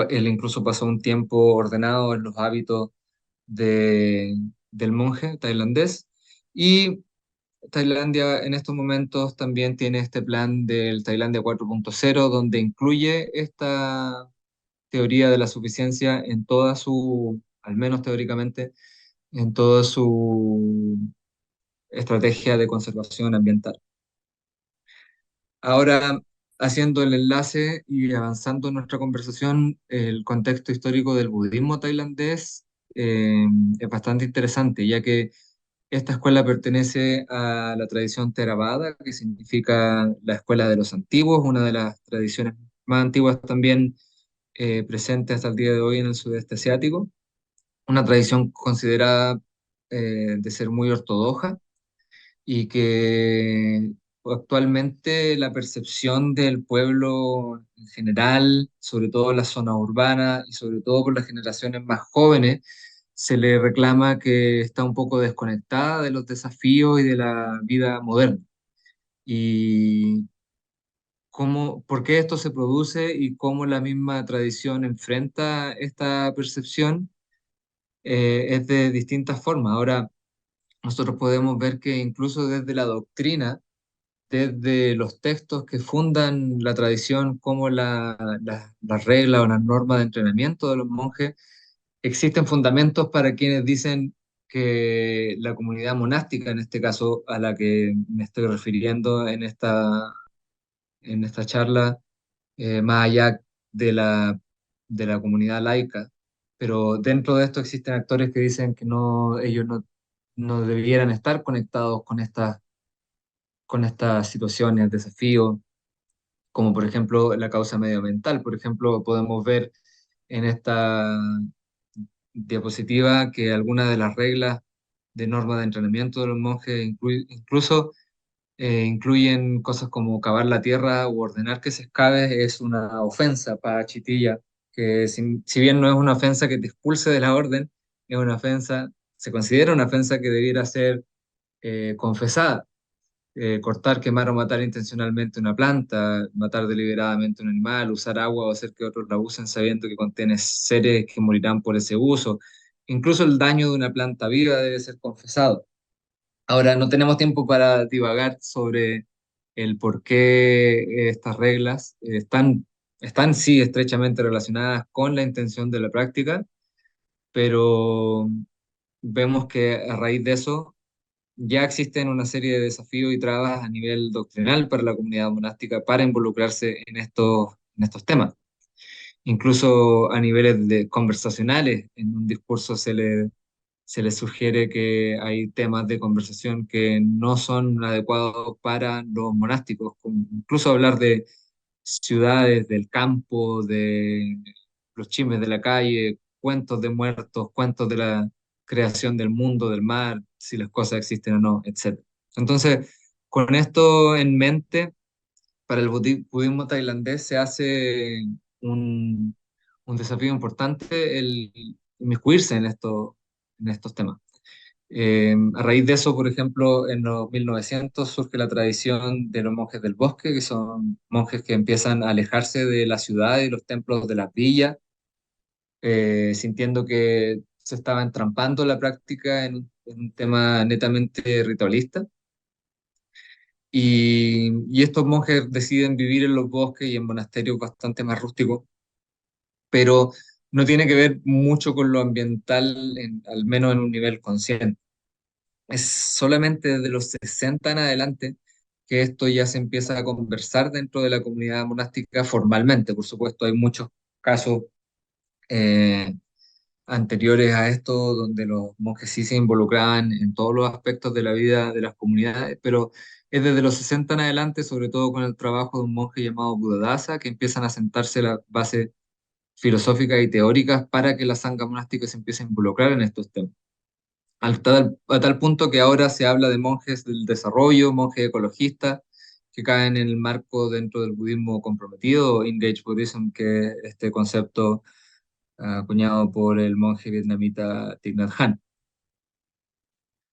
Él incluso pasó un tiempo ordenado en los hábitos de, del monje tailandés. Y Tailandia en estos momentos también tiene este plan del Tailandia 4.0, donde incluye esta teoría de la suficiencia en toda su, al menos teóricamente, en toda su estrategia de conservación ambiental. Ahora, haciendo el enlace y avanzando en nuestra conversación, el contexto histórico del budismo tailandés es bastante interesante, ya que esta escuela pertenece a la tradición Theravada, que significa la escuela de los antiguos, una de las tradiciones más antiguas también presente hasta el día de hoy en el sudeste asiático, una tradición considerada de ser muy ortodoxa y que actualmente la percepción del pueblo en general, sobre todo en la zona urbana y sobre todo por las generaciones más jóvenes, se le reclama que está un poco desconectada de los desafíos y de la vida moderna. Y por qué esto se produce y cómo la misma tradición enfrenta esta percepción es de distintas formas. Ahora, nosotros podemos ver que incluso desde la doctrina, desde los textos que fundan la tradición, como las reglas o las normas de entrenamiento de los monjes, existen fundamentos para quienes dicen que la comunidad monástica, en este caso a la que me estoy refiriendo en esta charla, más allá de de la comunidad laica, pero dentro de esto existen actores que dicen que no, ellos no debieran estar conectados con estas situaciones, desafíos, como por ejemplo la causa medioambiental. Por ejemplo, podemos ver en esta diapositiva que algunas de las reglas de norma de entrenamiento de los monjes incluso incluyen cosas como cavar la tierra u ordenar que se excave es una ofensa para Chitilla, que si bien no es una ofensa que te expulse de la orden, es una ofensa, se considera una ofensa que debiera ser confesada. Cortar, quemar o matar intencionalmente una planta, matar deliberadamente un animal, usar agua o hacer que otros la usen sabiendo que contiene seres que morirán por ese uso. Incluso el daño de una planta viva debe ser confesado. Ahora, no tenemos tiempo para divagar sobre el por qué estas reglas están sí estrechamente relacionadas con la intención de la práctica, pero vemos que a raíz de eso ya existen una serie de desafíos y trabas a nivel doctrinal para la comunidad monástica para involucrarse en estos temas. Incluso a niveles conversacionales, en un discurso se le sugiere que hay temas de conversación que no son adecuados para los monásticos, como incluso hablar de ciudades, del campo, de los chismes de la calle, cuentos de muertos, cuentos de la creación del mundo, del mar, si las cosas existen o no, etc. Entonces, con esto en mente, para el budismo tailandés se hace un, un desafío importante el inmiscuirse en estos temas. A raíz de eso, por ejemplo, en los 1900 surge la tradición de los monjes del bosque, que son monjes que empiezan a alejarse de la ciudad y los templos de las villas, sintiendo que se estaba entrampando la práctica en un tema netamente ritualista. Y estos monjes deciden vivir en los bosques y en monasterios bastante más rústicos, pero no tiene que ver mucho con lo ambiental, al menos en un nivel consciente. Es solamente desde los 60 en adelante que esto ya se empieza a conversar dentro de la comunidad monástica formalmente. Por supuesto, hay muchos casos eh, anteriores a esto donde los monjes sí se involucraban en todos los aspectos de la vida de las comunidades, pero es desde los 60 en adelante, sobre todo con el trabajo de un monje llamado Buddhadasa, que empiezan a sentarse las bases filosóficas y teóricas para que la sangha monástica se empiece a involucrar en estos temas. A tal punto que ahora se habla de monjes del desarrollo, monjes ecologistas, que caen en el marco dentro del budismo comprometido, o Engaged Buddhism, que es este concepto acuñado por el monje vietnamita Thich Nhat Hanh.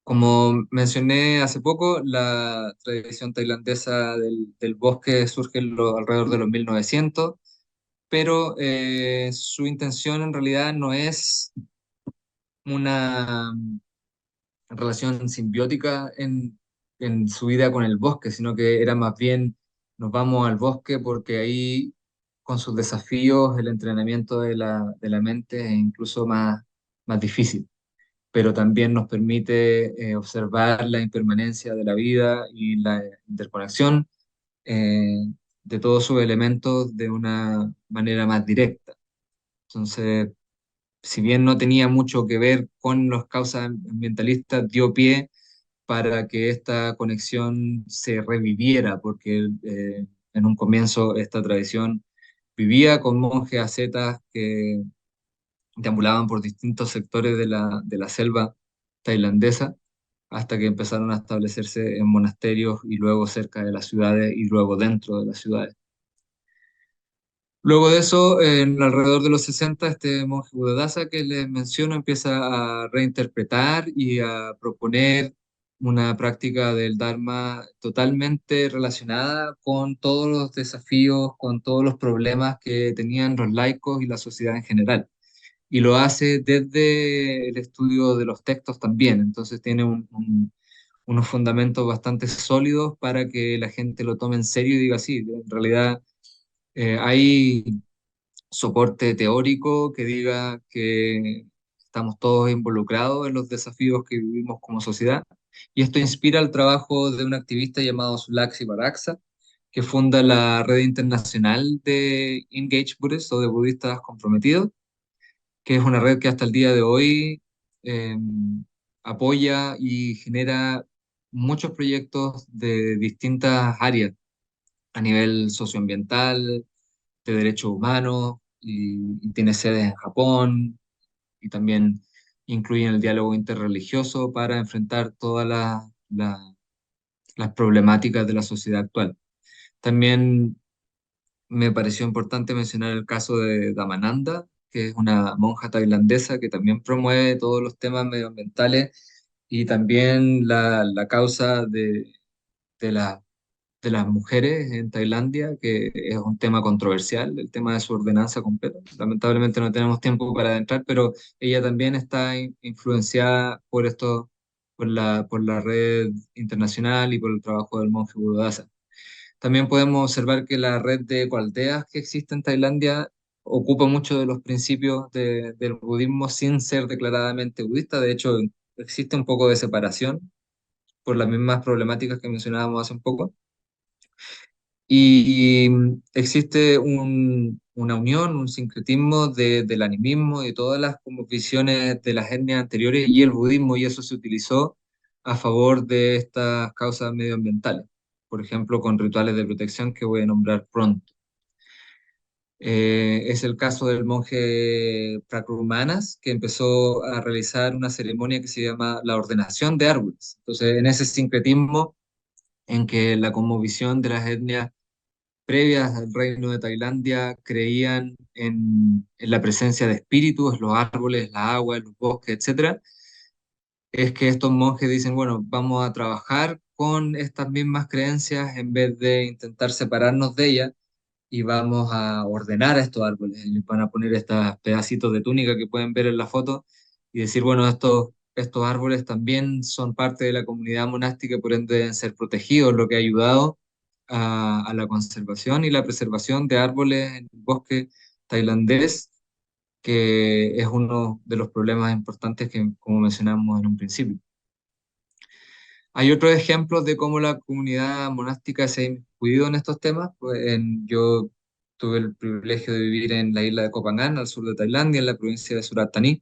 Como mencioné hace poco, la tradición tailandesa del bosque surge alrededor de los 1900, pero su intención en realidad no es una relación simbiótica en su vida con el bosque, sino que era más bien nos vamos al bosque porque ahí con sus desafíos el entrenamiento de la mente es incluso más difícil, pero también nos permite observar la impermanencia de la vida y la interconexión eh, de todos sus elementos de una manera más directa. Entonces, si bien no tenía mucho que ver con las causas ambientalistas, dio pie para que esta conexión se reviviera, porque en un comienzo esta tradición vivía con monjes ascetas que deambulaban por distintos sectores de la selva tailandesa, hasta que empezaron a establecerse en monasterios y luego cerca de las ciudades y luego dentro de las ciudades. Luego de eso, en alrededor de los 60, este monje Buddhadasa que les menciono empieza a reinterpretar y a proponer una práctica del Dharma totalmente relacionada con todos los desafíos, con todos los problemas que tenían los laicos y la sociedad en general. Y lo hace desde el estudio de los textos también. Entonces tiene unos fundamentos bastante sólidos para que la gente lo tome en serio y diga, sí, en realidad hay soporte teórico que diga que estamos todos involucrados en los desafíos que vivimos como sociedad. Y esto inspira el trabajo de un activista llamado Sulaxi Baraksa, que funda la red internacional de Engaged Buddhists o de budistas comprometidos, que es una red que hasta el día de hoy eh, apoya y genera muchos proyectos de distintas áreas a nivel socioambiental, de derechos humanos, y tiene sedes en Japón, y también incluyen el diálogo interreligioso para enfrentar todas las problemáticas de la sociedad actual. También me pareció importante mencionar el caso de Damananda, que es una monja tailandesa que también promueve todos los temas medioambientales y también la causa de la de las mujeres en Tailandia, que es un tema controversial, el tema de su ordenanza completa. Lamentablemente no tenemos tiempo para adentrar, pero ella también está influenciada por esto, por la red internacional y por el trabajo del monje Buddhadasa. También podemos observar que la red de ecoaldeas que existe en Tailandia ocupa mucho de los principios del budismo sin ser declaradamente budista. De hecho, existe un poco de separación por las mismas problemáticas que mencionábamos hace un poco. Y existe una unión, un sincretismo del animismo y de todas las como visiones de las etnias anteriores y el budismo, y eso se utilizó a favor de estas causas medioambientales, por ejemplo, con rituales de protección que voy a nombrar pronto. Es el caso del monje Prakramanas, que empezó a realizar una ceremonia que se llama la ordenación de árboles. Entonces, en ese sincretismo en que la cosmovisión de las etnias previas al reino de Tailandia creían en la presencia de espíritus, los árboles, la agua, los bosques, etcétera, es que estos monjes dicen, bueno, vamos a trabajar con estas mismas creencias en vez de intentar separarnos de ellas y vamos a ordenar a estos árboles. Y les van a poner estos pedacitos de túnica que pueden ver en la foto y decir, bueno, estos estos árboles también son parte de la comunidad monástica y por ende deben ser protegidos, lo que ha ayudado a la conservación y la preservación de árboles en el bosque tailandés, que es uno de los problemas importantes que, como mencionamos en un principio. Hay otros ejemplos de cómo la comunidad monástica se ha inmiscuido en estos temas. Yo tuve el privilegio de vivir en la isla de Koh Phangan, al sur de Tailandia, en la provincia de Surat Thani,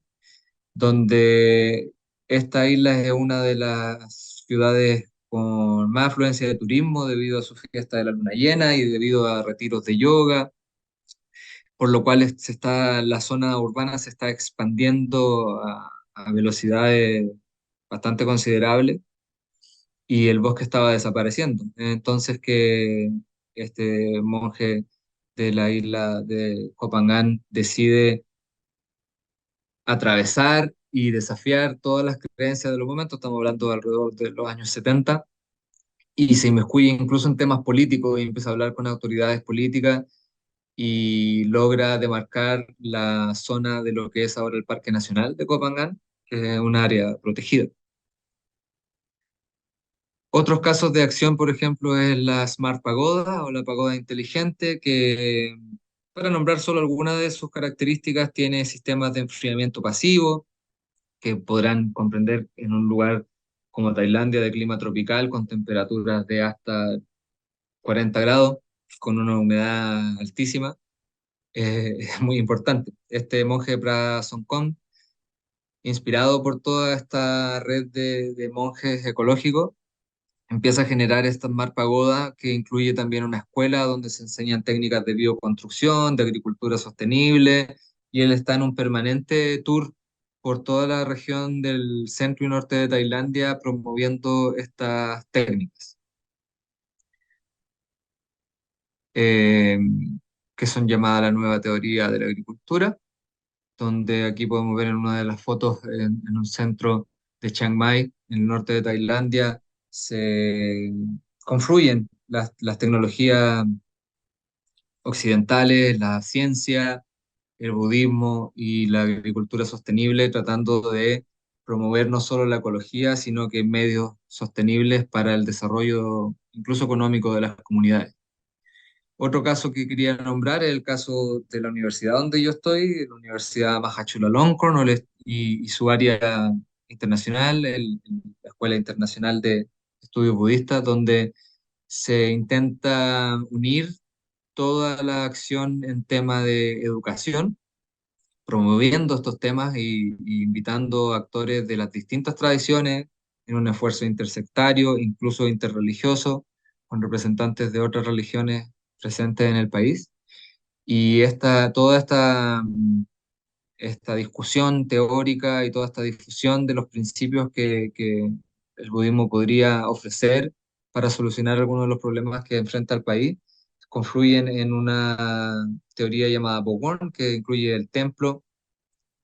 donde esta isla es una de las ciudades con más afluencia de turismo debido a su fiesta de la luna llena y debido a retiros de yoga, por lo cual la zona urbana se está expandiendo a velocidades bastante considerables y el bosque estaba desapareciendo. Entonces que este monje de la isla de Koh Phangan decide atravesar y desafiar todas las creencias de los momentos, estamos hablando de alrededor de los años 70, y se inmiscuye incluso en temas políticos y empieza a hablar con autoridades políticas y logra demarcar la zona de lo que es ahora el Parque Nacional de Koh Phangan, que es un área protegida. Otros casos de acción, por ejemplo, es la Smart Pagoda o la pagoda inteligente, que para nombrar solo algunas de sus características, tiene sistemas de enfriamiento pasivo, que podrán comprender en un lugar como Tailandia de clima tropical, con temperaturas de hasta 40 grados, con una humedad altísima. Es muy importante. Este monje de Pra Songkhon, inspirado por toda esta red de monjes ecológicos, empieza a generar esta Smart Pagoda, que incluye también una escuela donde se enseñan técnicas de bioconstrucción, de agricultura sostenible, y él está en un permanente tour por toda la región del centro y norte de Tailandia promoviendo estas técnicas, eh, que son llamadas la nueva teoría de la agricultura, donde aquí podemos ver en una de las fotos en un centro de Chiang Mai, en el norte de Tailandia, se confluyen las tecnologías occidentales, la ciencia, el budismo y la agricultura sostenible, tratando de promover no solo la ecología, sino que medios sostenibles para el desarrollo incluso económico de las comunidades. Otro caso que quería nombrar es el caso de la universidad donde yo estoy, la Universidad Mahachulalongkorn y su área internacional, la Escuela Internacional de Estudios Budistas, donde se intenta unir toda la acción en tema de educación, promoviendo estos temas y invitando actores de las distintas tradiciones en un esfuerzo intersectario, incluso interreligioso, con representantes de otras religiones presentes en el país. Y esta discusión teórica y toda esta difusión de los principios que el budismo podría ofrecer para solucionar algunos de los problemas que enfrenta el país, confluyen en una teoría llamada Bogorn, que incluye el templo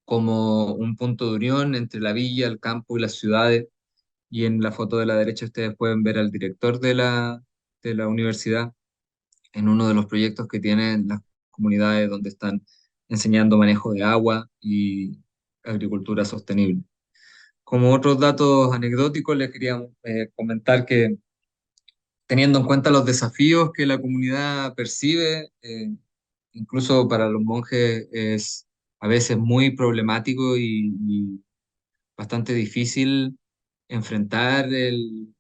como un punto de unión entre la villa, el campo y las ciudades. Y en la foto de la derecha ustedes pueden ver al director de la universidad en uno de los proyectos que tienen las comunidades donde están enseñando manejo de agua y agricultura sostenible. Como otros datos anecdóticos, les quería comentar que teniendo en cuenta los desafíos que la comunidad percibe, incluso para los monjes es a veces muy problemático y bastante difícil enfrentar el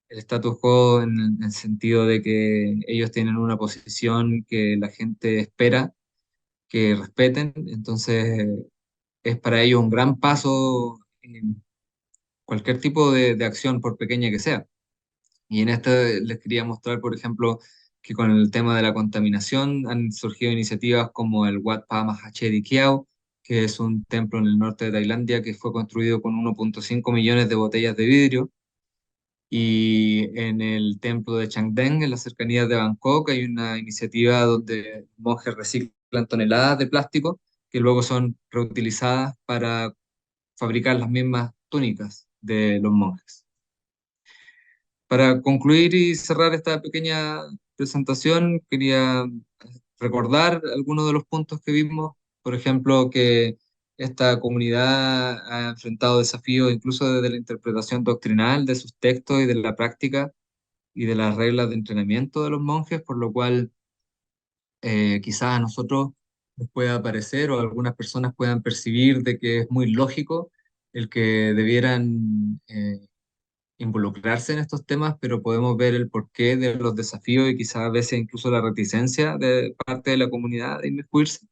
status quo en el sentido de que ellos tienen una posición que la gente espera que respeten, entonces es para ellos un gran paso en cualquier tipo de acción, por pequeña que sea. Y en este les quería mostrar, por ejemplo, que con el tema de la contaminación han surgido iniciativas como el Wat Pa Mahache Kiao, que es un templo en el norte de Tailandia que fue construido con 1,5 millones de botellas de vidrio. Y en el templo de Changdeng, en las cercanías de Bangkok, hay una iniciativa donde monjes reciclan toneladas de plástico que luego son reutilizadas para fabricar las mismas túnicas de los monjes. Para concluir y cerrar esta pequeña presentación, quería recordar algunos de los puntos que vimos. Por ejemplo, que esta comunidad ha enfrentado desafíos incluso desde la interpretación doctrinal de sus textos y de la práctica y de las reglas de entrenamiento de los monjes, por lo cual quizás a nosotros nos pueda parecer o algunas personas puedan percibir de que es muy lógico el que debieran involucrarse en estos temas, pero podemos ver el porqué de los desafíos y quizás a veces incluso la reticencia de parte de la comunidad de inmiscuirse,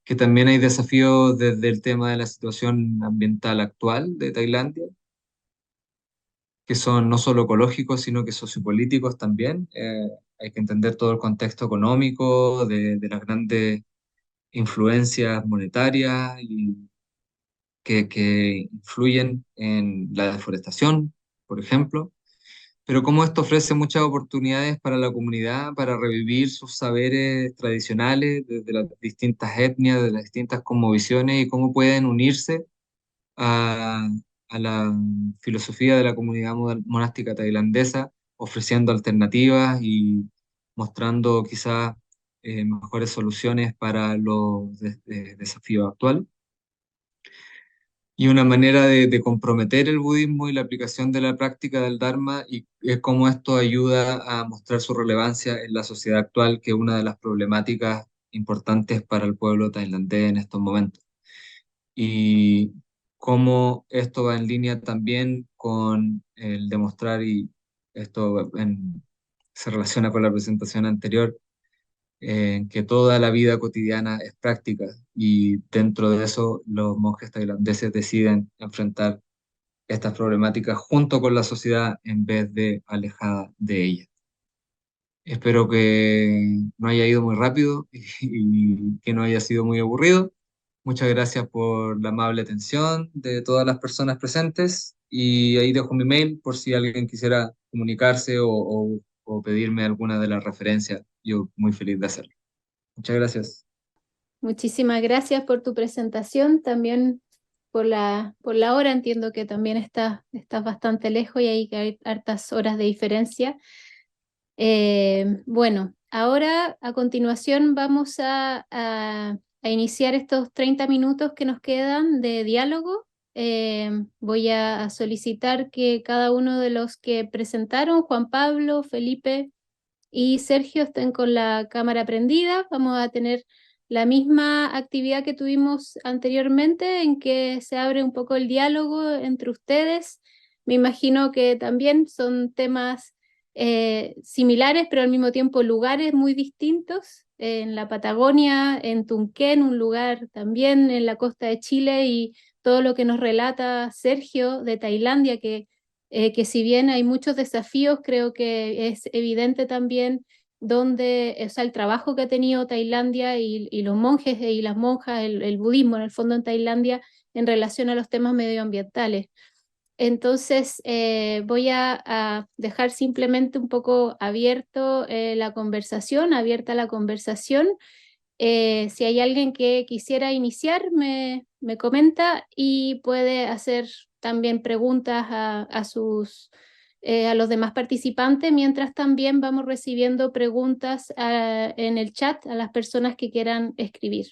que también hay desafíos desde el tema de la situación ambiental actual de Tailandia, que son no solo ecológicos, sino que sociopolíticos también. Hay que entender todo el contexto económico de las grandes influencias monetarias y que influyen en la deforestación, por ejemplo, pero cómo esto ofrece muchas oportunidades para la comunidad, para revivir sus saberes tradicionales desde las distintas etnias, de las distintas cosmovisiones y cómo pueden unirse a, a la filosofía de la comunidad monástica tailandesa, ofreciendo alternativas y mostrando quizás mejores soluciones para los desafíos actuales. Y una manera de comprometer el budismo y la aplicación de la práctica del Dharma y cómo esto ayuda a mostrar su relevancia en la sociedad actual, que es una de las problemáticas importantes para el pueblo tailandés en estos momentos. Y cómo esto va en línea también con el demostrar, y esto se relaciona con la presentación anterior, que toda la vida cotidiana es práctica y dentro de eso los monjes tailandeses deciden enfrentar estas problemáticas junto con la sociedad en vez de alejada de ella. Espero que no haya ido muy rápido y que no haya sido muy aburrido. Muchas gracias por la amable atención de todas las personas presentes y ahí dejo mi mail por si alguien quisiera comunicarse o pedirme alguna de las referencias. Yo muy feliz de hacerlo. Muchas gracias. Muchísimas gracias por tu presentación, también por la hora. Entiendo que también estás bastante lejos y hay hartas horas de diferencia. Bueno, ahora a continuación vamos a iniciar estos 30 minutos que nos quedan de diálogo. Voy a solicitar que cada uno de los que presentaron, Juan Pablo, Felipe y Sergio, estén con la cámara prendida. Vamos a tener la misma actividad que tuvimos anteriormente, en que se abre un poco el diálogo entre ustedes. Me imagino que también son temas similares, pero al mismo tiempo lugares muy distintos. En la Patagonia, en Tunquén, un lugar también en la costa de Chile, y todo lo que nos relata Sergio de Tailandia, que si bien hay muchos desafíos, creo que es evidente también donde, o sea, el trabajo que ha tenido Tailandia y los monjes y las monjas, el budismo en el fondo en Tailandia, en relación a los temas medioambientales. Entonces, voy a dejar simplemente un poco abierto abierta la conversación. Si hay alguien que quisiera iniciar, me comenta y puede hacer también preguntas a los demás participantes, mientras también vamos recibiendo preguntas en el chat a las personas que quieran escribir.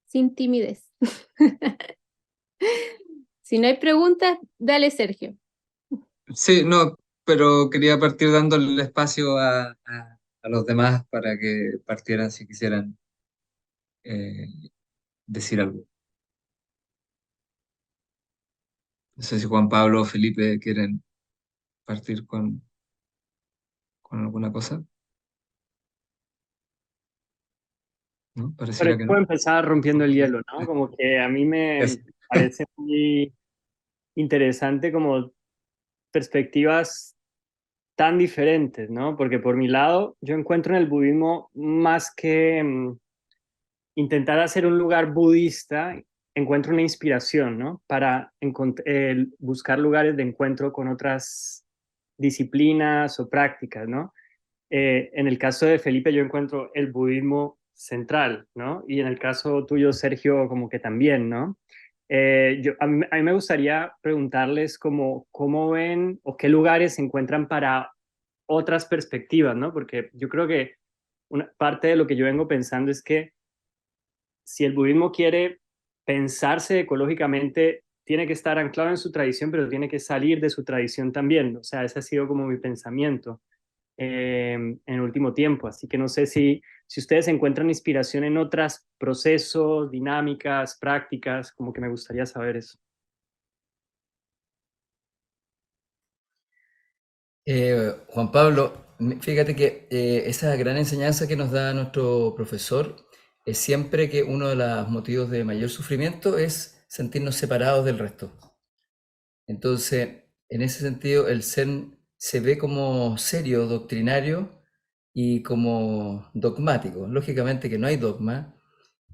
Sin timidez. Si no hay preguntas, dale, Sergio. Sí, no, pero quería partir dándole el espacio a los demás para que partieran si quisieran eh, decir algo. No sé si Juan Pablo o Felipe quieren partir con alguna cosa. ¿No? Pareciera que Puedo no. empezar rompiendo el hielo, ¿no? Como que a mí me Eso. parece muy interesante como perspectivas tan diferentes, ¿no? Porque por mi lado, yo encuentro en el budismo más que intentar hacer un lugar budista, encuentro una inspiración, ¿no? Para buscar lugares de encuentro con otras disciplinas o prácticas, ¿no? En el caso de Felipe, yo encuentro el budismo central, ¿no? Y en el caso tuyo, Sergio, como que también, ¿no? A mí me gustaría preguntarles cómo ven o qué lugares se encuentran para otras perspectivas, ¿no? Porque yo creo que una parte de lo que yo vengo pensando es que si el budismo quiere pensarse ecológicamente, tiene que estar anclado en su tradición, pero tiene que salir de su tradición también. O sea, ese ha sido como mi pensamiento en el último tiempo. Así que no sé si ustedes encuentran inspiración en otros procesos, dinámicas, prácticas, como que me gustaría saber eso. Juan Pablo, fíjate que esa gran enseñanza que nos da nuestro profesor es siempre que uno de los motivos de mayor sufrimiento es sentirnos separados del resto. Entonces, en ese sentido, el Zen se ve como serio, doctrinario y como dogmático. Lógicamente que no hay dogma,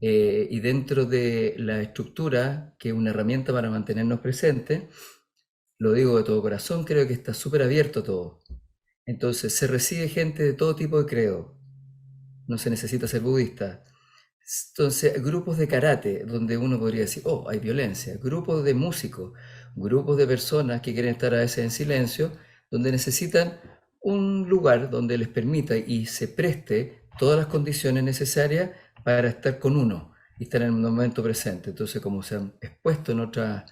y dentro de la estructura, que es una herramienta para mantenernos presentes, lo digo de todo corazón, creo que está súper abierto todo. Entonces, se recibe gente de todo tipo de credo, no se necesita ser budista. Entonces, grupos de karate, donde uno podría decir, oh, hay violencia, grupos de músicos, grupos de personas que quieren estar a veces en silencio, donde necesitan un lugar donde les permita y se preste todas las condiciones necesarias para estar con uno y estar en el momento presente. Entonces, como se han expuesto en otra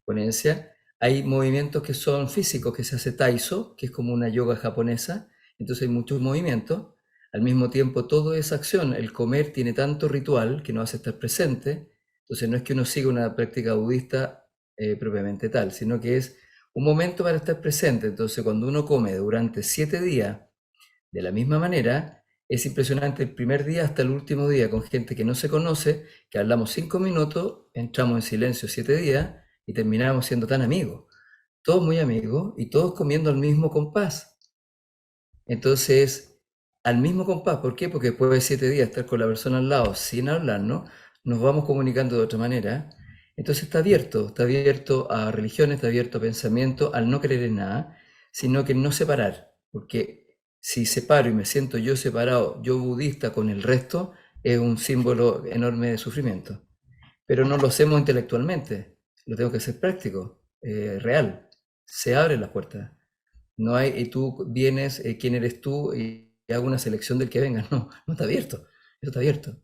ponencia, hay movimientos que son físicos, que se hace Taiso, que es como una yoga japonesa, entonces hay muchos movimientos. Al mismo tiempo, toda esa acción, el comer tiene tanto ritual que nos hace estar presente. Entonces, no es que uno siga una práctica budista propiamente tal, sino que es un momento para estar presente. Entonces, cuando uno come durante 7 días de la misma manera, es impresionante el primer día hasta el último día con gente que no se conoce, que hablamos 5 minutos, entramos en silencio 7 días y terminamos siendo tan amigos. Todos muy amigos y todos comiendo al mismo compás. Entonces, al mismo compás, ¿por qué? Porque después de 7 días estar con la persona al lado sin hablarnos, nos vamos comunicando de otra manera. Entonces está abierto a religiones, está abierto a pensamiento, al no creer en nada, sino que no separar. Porque si separo y me siento yo separado, yo budista con el resto, es un símbolo enorme de sufrimiento. Pero no lo hacemos intelectualmente, lo tengo que hacer práctico, real. Se abren las puertas. No hay, y tú vienes, quién eres tú, y hago una selección del que venga. No, no está abierto. Eso está abierto.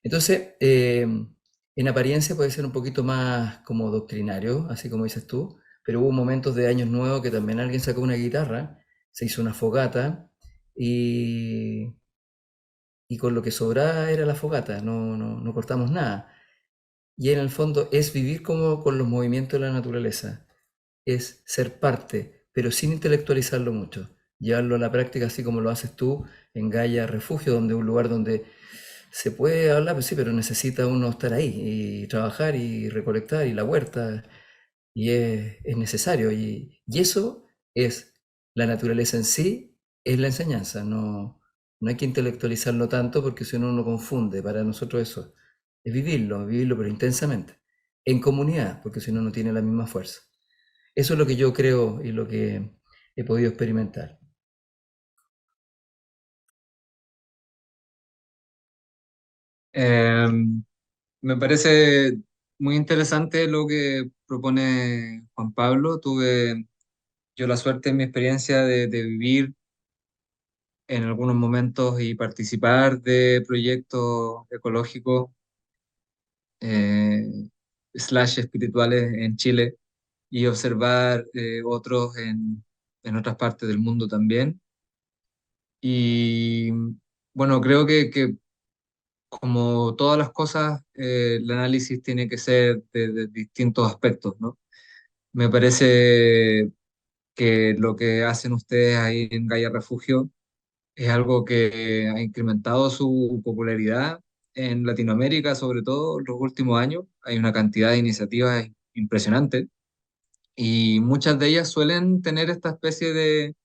Entonces, en apariencia puede ser un poquito más como doctrinario, así como dices tú, pero hubo momentos de años nuevos que también alguien sacó una guitarra, se hizo una fogata y, y con lo que sobraba era la fogata, no cortamos nada. Y en el fondo es vivir como con los movimientos de la naturaleza, es ser parte, pero sin intelectualizarlo mucho, llevarlo a la práctica así como lo haces tú en Gaia Refugio, donde es un lugar donde se puede hablar, pues sí, pero necesita uno estar ahí y trabajar y recolectar y la huerta, y es necesario. Y eso es la naturaleza en sí, es la enseñanza, no hay que intelectualizarlo tanto porque si no uno confunde. Para nosotros eso es vivirlo, pero intensamente, en comunidad, porque si no, no tiene la misma fuerza. Eso es lo que yo creo y lo que he podido experimentar. Eh, Me parece muy interesante lo que propone Juan Pablo. Tuve yo la suerte en mi experiencia de vivir en algunos momentos y participar de proyectos ecológicos eh, slash espirituales en Chile y observar otros en otras partes del mundo también. Y bueno, creo que como todas las cosas, el análisis tiene que ser de distintos aspectos, ¿no? Me parece que lo que hacen ustedes ahí en Gaia Refugio es algo que ha incrementado su popularidad en Latinoamérica, sobre todo en los últimos años. Hay una cantidad de iniciativas impresionante y muchas de ellas suelen tener esta especie de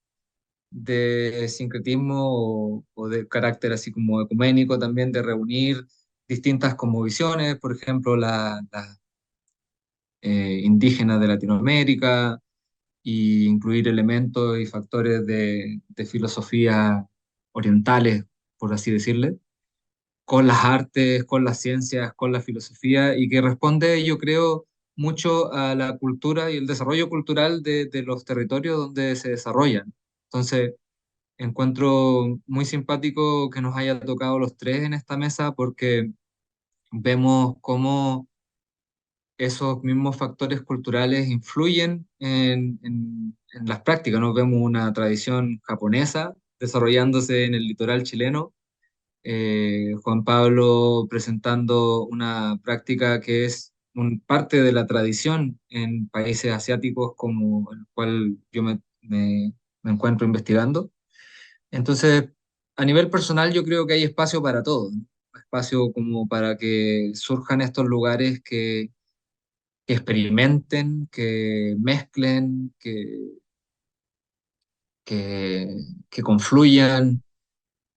sincretismo o de carácter así como ecuménico también, de reunir distintas cosmovisiones, por ejemplo, la indígenas de Latinoamérica, y incluir elementos y factores de filosofía orientales, por así decirle. con las artes, con las ciencias, con la filosofía, y que responde, yo creo, mucho a la cultura y el desarrollo cultural de los territorios donde se desarrollan. Entonces, encuentro muy simpático que nos haya tocado los tres en esta mesa porque vemos cómo esos mismos factores culturales influyen en las prácticas. Nos vemos una tradición japonesa desarrollándose en el litoral chileno, Juan Pablo presentando una práctica que es parte de la tradición en países asiáticos como el cual yo me encuentro investigando. Entonces, a nivel personal, yo creo que hay espacio para todo, ¿no? Espacio como para que surjan estos lugares que experimenten, que mezclen, que, que confluyan,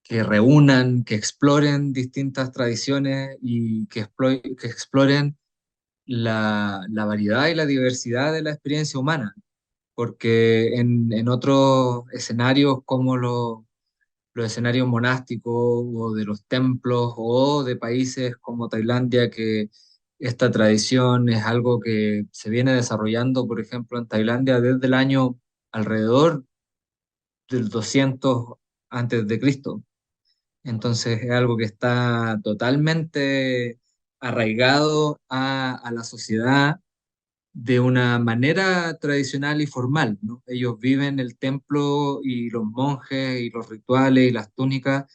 que reúnan, que exploren distintas tradiciones y que exploren la variedad y la diversidad de la experiencia humana, porque en otros escenarios como los escenarios monásticos o de los templos o de países como Tailandia, que esta tradición es algo que se viene desarrollando, por ejemplo, en Tailandia desde el año alrededor del 200 antes de Cristo. Entonces es algo que está totalmente arraigado a la sociedad de una manera tradicional y formal, ¿no? Ellos viven el templo y los monjes y los rituales y las túnicas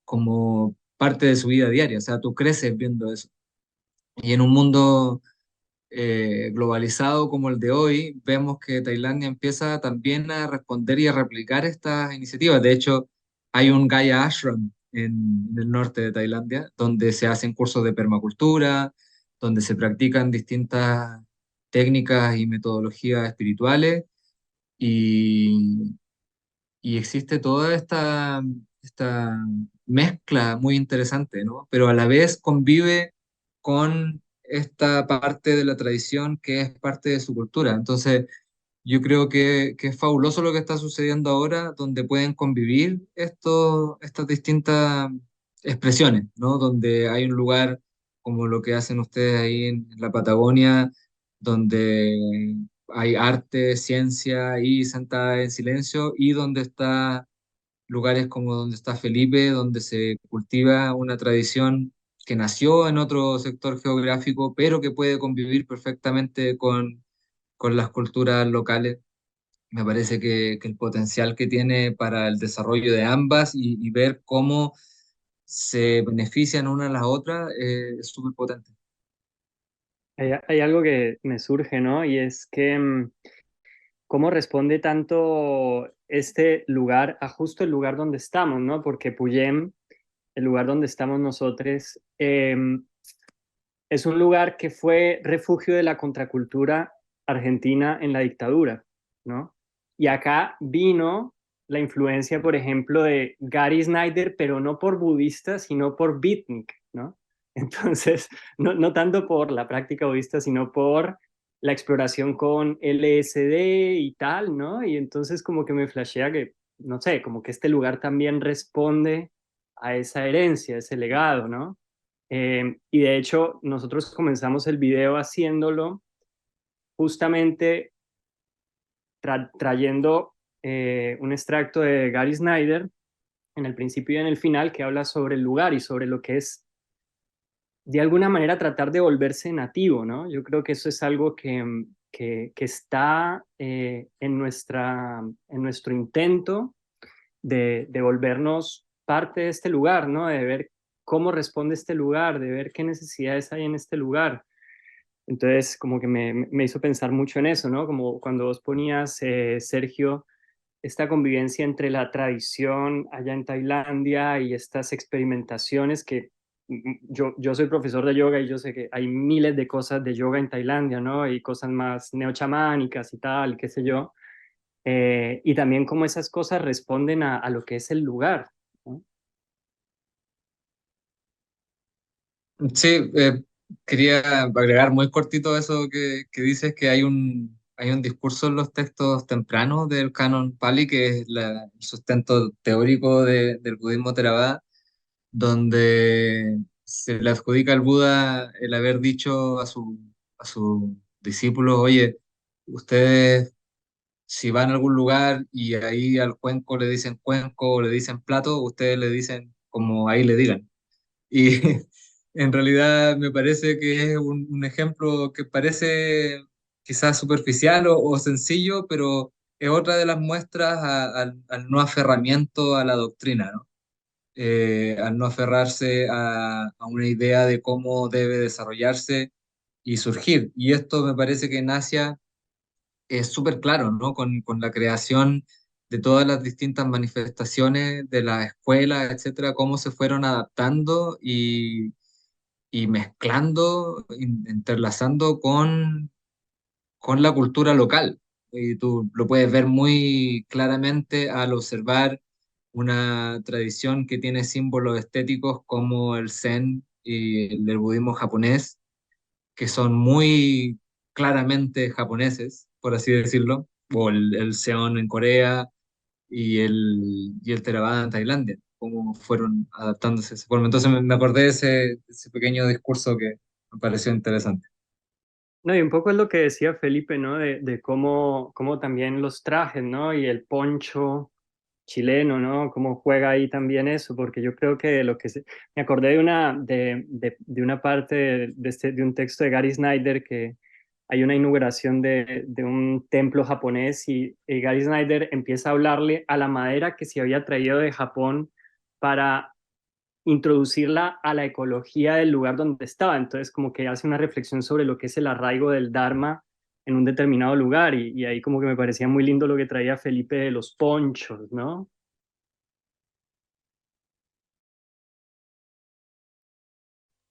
como parte de su vida diaria, o sea, tú creces viendo eso. Y en un mundo globalizado como el de hoy, vemos que Tailandia empieza también a responder y a replicar estas iniciativas. De hecho, hay un Gaia Ashram en el norte de Tailandia, donde se hacen cursos de permacultura, donde se practican distintas técnicas y metodologías espirituales, y, y existe toda esta mezcla muy interesante, ¿no? Pero a la vez convive con esta parte de la tradición que es parte de su cultura. Entonces, yo creo que es fabuloso lo que está sucediendo ahora, donde pueden convivir estas distintas expresiones, ¿no? Donde hay un lugar como lo que hacen ustedes ahí en la Patagonia, donde hay arte, ciencia y sentada en silencio, y donde está lugares como donde está Felipe, donde se cultiva una tradición que nació en otro sector geográfico, pero que puede convivir perfectamente con las culturas locales. Me parece que el potencial que tiene para el desarrollo de ambas y ver cómo se benefician una a las otras es súper potente. Hay algo que me surge, ¿no? Y es que cómo responde tanto este lugar a justo el lugar donde estamos, ¿no? Porque Puyem, el lugar donde estamos nosotros, es un lugar que fue refugio de la contracultura argentina en la dictadura, ¿no? Y acá vino la influencia, por ejemplo, de Gary Snyder, pero no por budista, sino por beatnik, ¿no? Entonces, no tanto por la práctica budista, sino por la exploración con LSD y tal, ¿no? Y entonces como que me flashea que, no sé, como que este lugar también responde a esa herencia, a ese legado, ¿no? Y de hecho, nosotros comenzamos el video haciéndolo justamente trayendo un extracto de Gary Snyder en el principio y en el final que habla sobre el lugar y sobre lo que es de alguna manera tratar de volverse nativo, ¿no? Yo creo que eso es algo que está en nuestro intento de volvernos parte de este lugar, ¿no? De ver cómo responde este lugar, de ver qué necesidades hay en este lugar. Entonces, como que me hizo pensar mucho en eso, ¿no? Como cuando vos ponías, Sergio, esta convivencia entre la tradición allá en Tailandia y estas experimentaciones que yo soy profesor de yoga y yo sé que hay miles de cosas de yoga en Tailandia, ¿no? Y cosas más neochamánicas y tal, qué sé yo. Y también cómo esas cosas responden a lo que es el lugar, ¿no? Sí, quería agregar muy cortito eso que dices, que hay un discurso en los textos tempranos del canon Pali, que es el sustento teórico del budismo Theravada, donde se le adjudica al Buda el haber dicho a sus discípulos, oye, ustedes si van a algún lugar y ahí al cuenco le dicen cuenco o le dicen plato, ustedes le dicen como ahí le digan. Y en realidad me parece que es un ejemplo que parece quizás superficial o sencillo, pero es otra de las muestras al no aferramiento a la doctrina, ¿no? Al no aferrarse a una idea de cómo debe desarrollarse y surgir. Y esto me parece que en Asia es súper claro, ¿no? Con la creación de todas las distintas manifestaciones de las escuelas, etcétera, cómo se fueron adaptando y mezclando, interlazando con la cultura local. Y tú lo puedes ver muy claramente al observar una tradición que tiene símbolos estéticos como el Zen y el budismo japonés, que son muy claramente japoneses, por así decirlo, o el Seon en Corea y el Theravada en Tailandia, cómo fueron adaptándose de esa forma. Entonces me acordé de ese pequeño discurso que me pareció interesante. No, y un poco es lo que decía Felipe, ¿no? De cómo también los trajes, ¿no? Y el poncho chileno, ¿no? Cómo juega ahí también eso, porque yo creo que me acordé de una parte de un texto de Gary Snyder que hay una inauguración de un templo japonés y Gary Snyder empieza a hablarle a la madera que se había traído de Japón para introducirla a la ecología del lugar donde estaba. Entonces, como que hace una reflexión sobre lo que es el arraigo del Dharma en un determinado lugar y ahí como que me parecía muy lindo lo que traía Felipe de los ponchos, ¿no?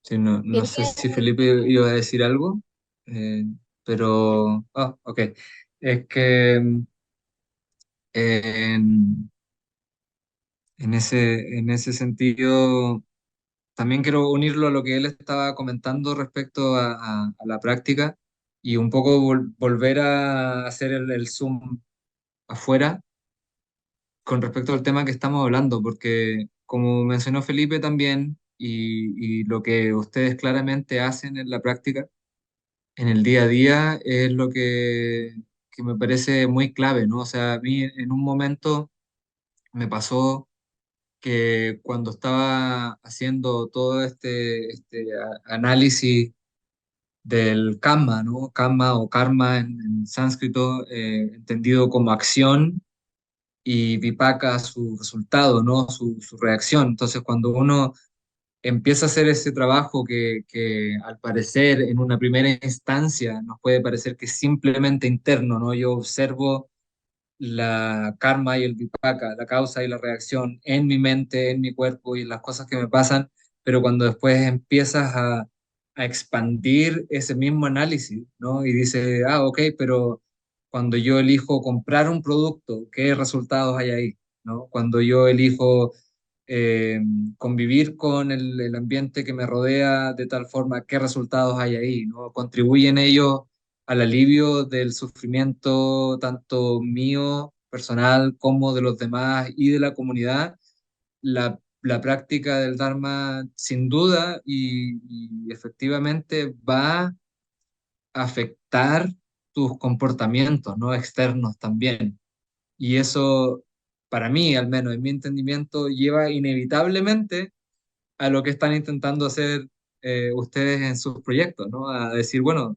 Sí, no sé si Felipe iba a decir algo, eh, pero... Ah, ok. Es que en, en ese sentido, también quiero unirlo a lo que él estaba comentando respecto a la práctica y un poco volver a hacer el zoom afuera con respecto al tema que estamos hablando, porque como mencionó Felipe también, y lo que ustedes claramente hacen en la práctica, en el día a día, es lo que me parece muy clave, ¿no? O sea, a mí en un momento me pasó que cuando estaba haciendo todo este análisis del karma, ¿no? Karma o karma en sánscrito, entendido como acción y vipaka su resultado, ¿no? Su reacción. Entonces, cuando uno empieza a hacer ese trabajo que al parecer en una primera instancia nos puede parecer que es simplemente interno, ¿no? Yo observo la karma y el vipaka, la causa y la reacción en mi mente, en mi cuerpo y en las cosas que me pasan, pero cuando después empiezas a expandir ese mismo análisis, ¿no? Y dices, ah, ok, pero cuando yo elijo comprar un producto, ¿qué resultados hay ahí? ¿No? Cuando yo elijo eh, convivir con el ambiente que me rodea de tal forma, ¿qué resultados hay ahí? ¿No? ¿Contribuyen ellos al alivio del sufrimiento tanto mío, personal, como de los demás y de la comunidad? La práctica del Dharma sin duda y efectivamente va a afectar tus comportamientos, ¿no? Externos también. Y eso, para mí, al menos en mi entendimiento, lleva inevitablemente a lo que están intentando hacer ustedes en sus proyectos, ¿no? A decir, bueno,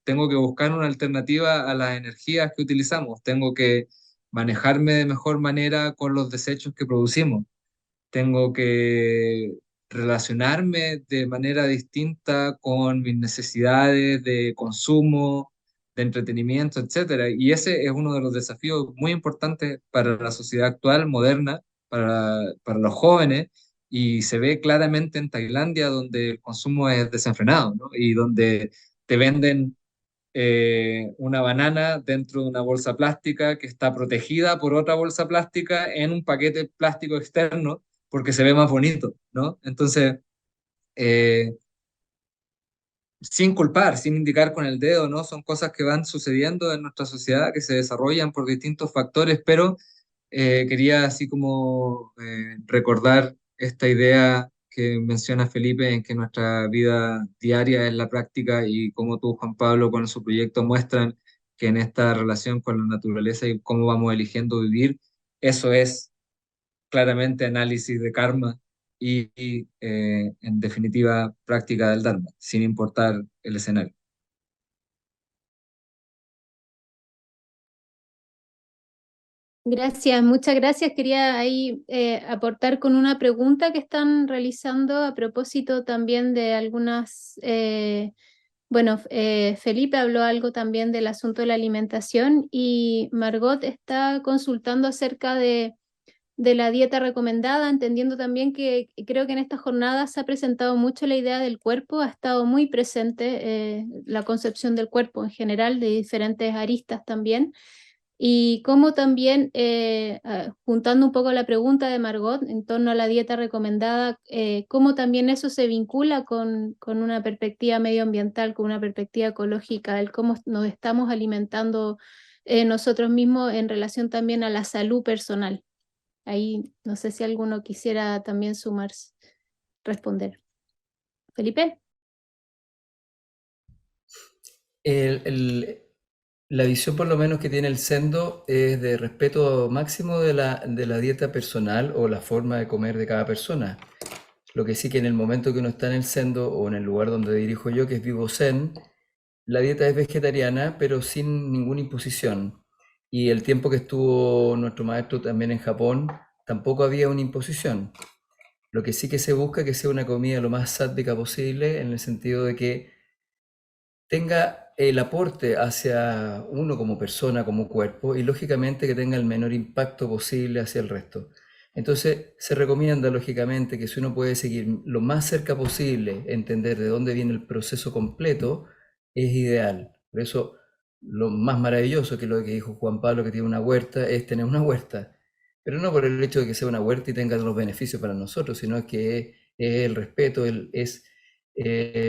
tengo que buscar una alternativa a las energías que utilizamos, tengo que manejarme de mejor manera con los desechos que producimos, tengo que relacionarme de manera distinta con mis necesidades de consumo, de entretenimiento, etcétera. Y ese es uno de los desafíos muy importantes para la sociedad actual, moderna, para los jóvenes, y se ve claramente en Tailandia, donde el consumo es desenfrenado, ¿no? Y donde te venden una banana dentro de una bolsa plástica que está protegida por otra bolsa plástica en un paquete plástico externo porque se ve más bonito, ¿no? Entonces, eh, sin culpar, sin indicar con el dedo, ¿no? Son cosas que van sucediendo en nuestra sociedad, que se desarrollan por distintos factores, pero quería así como recordar esta idea que menciona Felipe, en que nuestra vida diaria es la práctica y cómo tú, Juan Pablo, con su proyecto muestran que en esta relación con la naturaleza y cómo vamos eligiendo vivir, eso es claramente análisis de karma y, en definitiva, práctica del Dharma, sin importar el escenario. Gracias, muchas gracias. Quería ahí aportar con una pregunta que están realizando a propósito también de algunas, bueno, Felipe habló algo también del asunto de la alimentación y Margot está consultando acerca de la dieta recomendada, entendiendo también que creo que en estas jornadas se ha presentado mucho la idea del cuerpo, ha estado muy presente la concepción del cuerpo en general, de diferentes aristas también. Y cómo también, juntando un poco la pregunta de Margot en torno a la dieta recomendada, cómo también eso se vincula con una perspectiva medioambiental, con una perspectiva ecológica, el cómo nos estamos alimentando nosotros mismos en relación también a la salud personal. Ahí no sé si alguno quisiera también sumarse, responder. Felipe. El- el- la visión por lo menos que tiene el Sendo es de respeto máximo de la dieta personal o la forma de comer de cada persona. Lo que sí que en el momento que uno está en el Sendo o en el lugar donde dirijo yo, que es Vivo Zen, la dieta es vegetariana, pero sin ninguna imposición. Y el tiempo que estuvo nuestro maestro también en Japón, tampoco había una imposición. Lo que sí que se busca es que sea una comida lo más sádica posible, en el sentido de que tenga el aporte hacia uno como persona, como cuerpo, y lógicamente que tenga el menor impacto posible hacia el resto. Entonces se recomienda lógicamente que si uno puede seguir lo más cerca posible, entender de dónde viene el proceso completo, es ideal. Por eso lo más maravilloso que lo que dijo Juan Pablo, que tiene una huerta, es tener una huerta. Pero no por el hecho de que sea una huerta y tenga los beneficios para nosotros, sino que es el respeto, es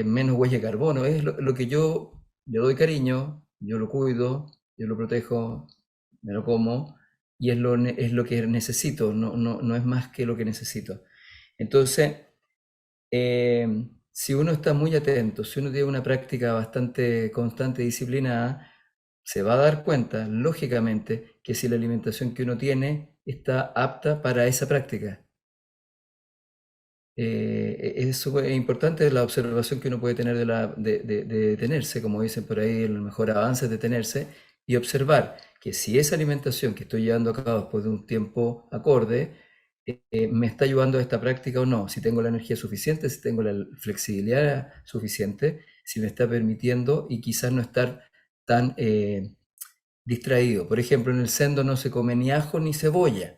menos huella de carbono. Es lo que yo le doy cariño, yo lo cuido, yo lo protejo, me lo como, y es lo que necesito, no es más que lo que necesito. Entonces, si uno está muy atento, si uno tiene una práctica bastante constante y disciplinada, se va a dar cuenta, lógicamente, que si la alimentación que uno tiene está apta para esa práctica. Es súper importante la observación que uno puede tener de detenerse, como dicen por ahí, el mejor avance es detenerse y observar que si esa alimentación que estoy llevando a cabo después de un tiempo acorde, me está ayudando a esta práctica o no, si tengo la energía suficiente, si tengo la flexibilidad suficiente, si me está permitiendo y quizás no estar tan distraído. Por ejemplo, en el sendo no se come ni ajo ni cebolla.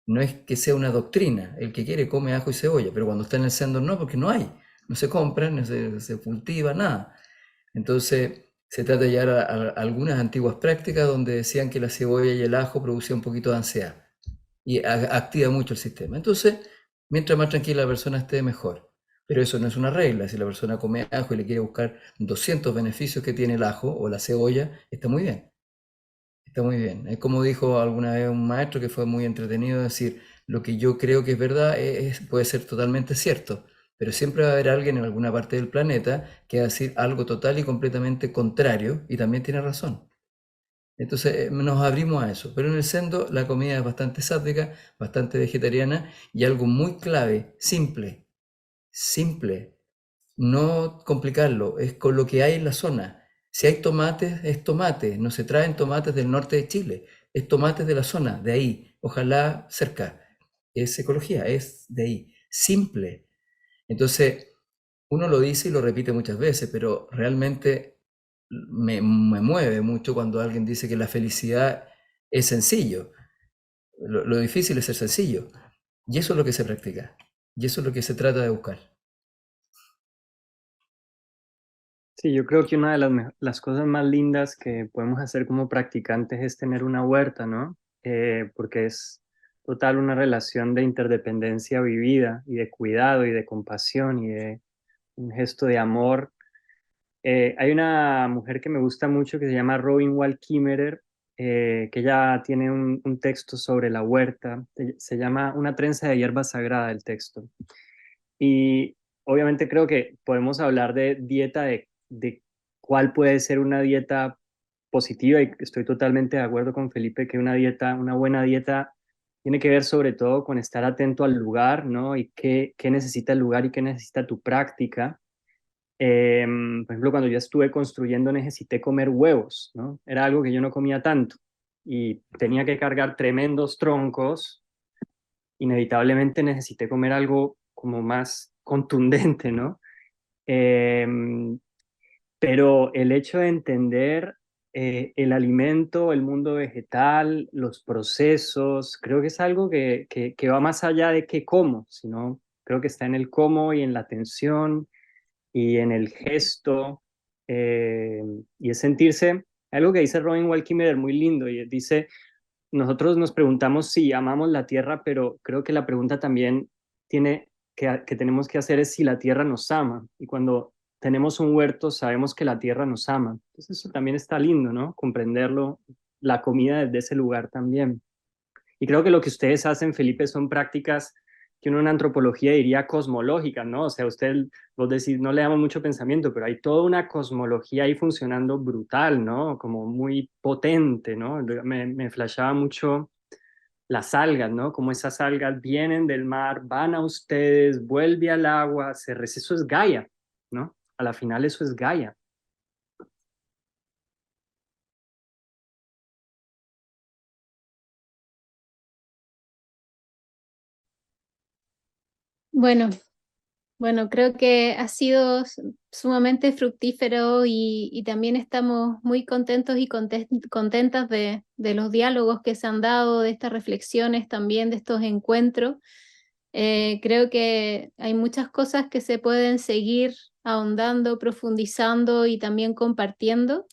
No es que sea una doctrina, el que quiere come ajo y cebolla, pero cuando está en el sendo no, porque no hay, no se compran, no se cultiva, nada. Entonces se trata de llegar a algunas antiguas prácticas donde decían que la cebolla y el ajo producían un poquito de ansiedad y activa mucho el sistema. Entonces, mientras más tranquila la persona esté, mejor. Pero eso no es una regla, si la persona come ajo y le quiere buscar 200 beneficios que tiene el ajo o la cebolla, está muy bien. Está muy bien. Es como dijo alguna vez un maestro que fue muy entretenido decir, lo que yo creo que es verdad puede ser totalmente cierto, pero siempre va a haber alguien en alguna parte del planeta que va a decir algo total y completamente contrario y también tiene razón. Entonces nos abrimos a eso. Pero en el sendo la comida es bastante sádica, bastante vegetariana y algo muy clave, simple, simple. No complicarlo, es con lo que hay en la zona. Si hay tomates, es tomate. No se traen tomates del norte de Chile, es tomates de la zona, de ahí, ojalá cerca. Es ecología, es de ahí. Simple. Entonces, uno lo dice y lo repite muchas veces, pero realmente me mueve mucho cuando alguien dice que la felicidad es sencillo. Lo difícil es ser sencillo. Y eso es lo que se practica. Y eso es lo que se trata de buscar. Sí, yo creo que una de las cosas más lindas que podemos hacer como practicantes es tener una huerta, ¿no? Porque es total una relación de interdependencia vivida y de cuidado y de compasión y de un gesto de amor. Hay una mujer que me gusta mucho que se llama Robin Wall Kimmerer, que ella tiene un texto sobre la huerta, se llama Una trenza de hierba sagrada el texto. Y obviamente creo que podemos hablar de dieta, de cuál puede ser una dieta positiva, y estoy totalmente de acuerdo con Felipe que una dieta, una buena dieta tiene que ver sobre todo con estar atento al lugar, ¿no? Y qué necesita el lugar y qué necesita tu práctica. Por ejemplo, cuando yo estuve construyendo necesité comer huevos, ¿no? Era algo que yo no comía tanto y tenía que cargar tremendos troncos. Inevitablemente necesité comer algo como más contundente, ¿no? Eh, pero el hecho de entender el alimento, el mundo vegetal, los procesos, creo que es algo que va más allá de qué como, sino creo que está en el cómo y en la atención y en el gesto, eh, y es sentirse, algo que dice Robin Wall Kimmerer muy lindo, y dice, nosotros nos preguntamos si amamos la tierra, pero creo que la pregunta también tiene que tenemos que hacer es si la tierra nos ama. Y cuando tenemos un huerto, sabemos que la tierra nos ama. Entonces eso también está lindo, ¿no? Comprenderlo, la comida desde ese lugar también. Y creo que lo que ustedes hacen, Felipe, son prácticas que uno en antropología diría cosmológicas, ¿no? O sea, vos decís, no le damos mucho pensamiento, pero hay toda una cosmología ahí funcionando brutal, ¿no? Como muy potente, ¿no? Me flashaba mucho las algas, ¿no? Como esas algas vienen del mar, van a ustedes, vuelve al agua, eso es Gaia, ¿no? A la final eso es Gaia. Bueno, bueno, creo que ha sido sumamente fructífero y también estamos muy contentos y contentas de los diálogos que se han dado, de estas reflexiones también, de estos encuentros. Creo que hay muchas cosas que se pueden seguir ahondando, profundizando y también compartiendo.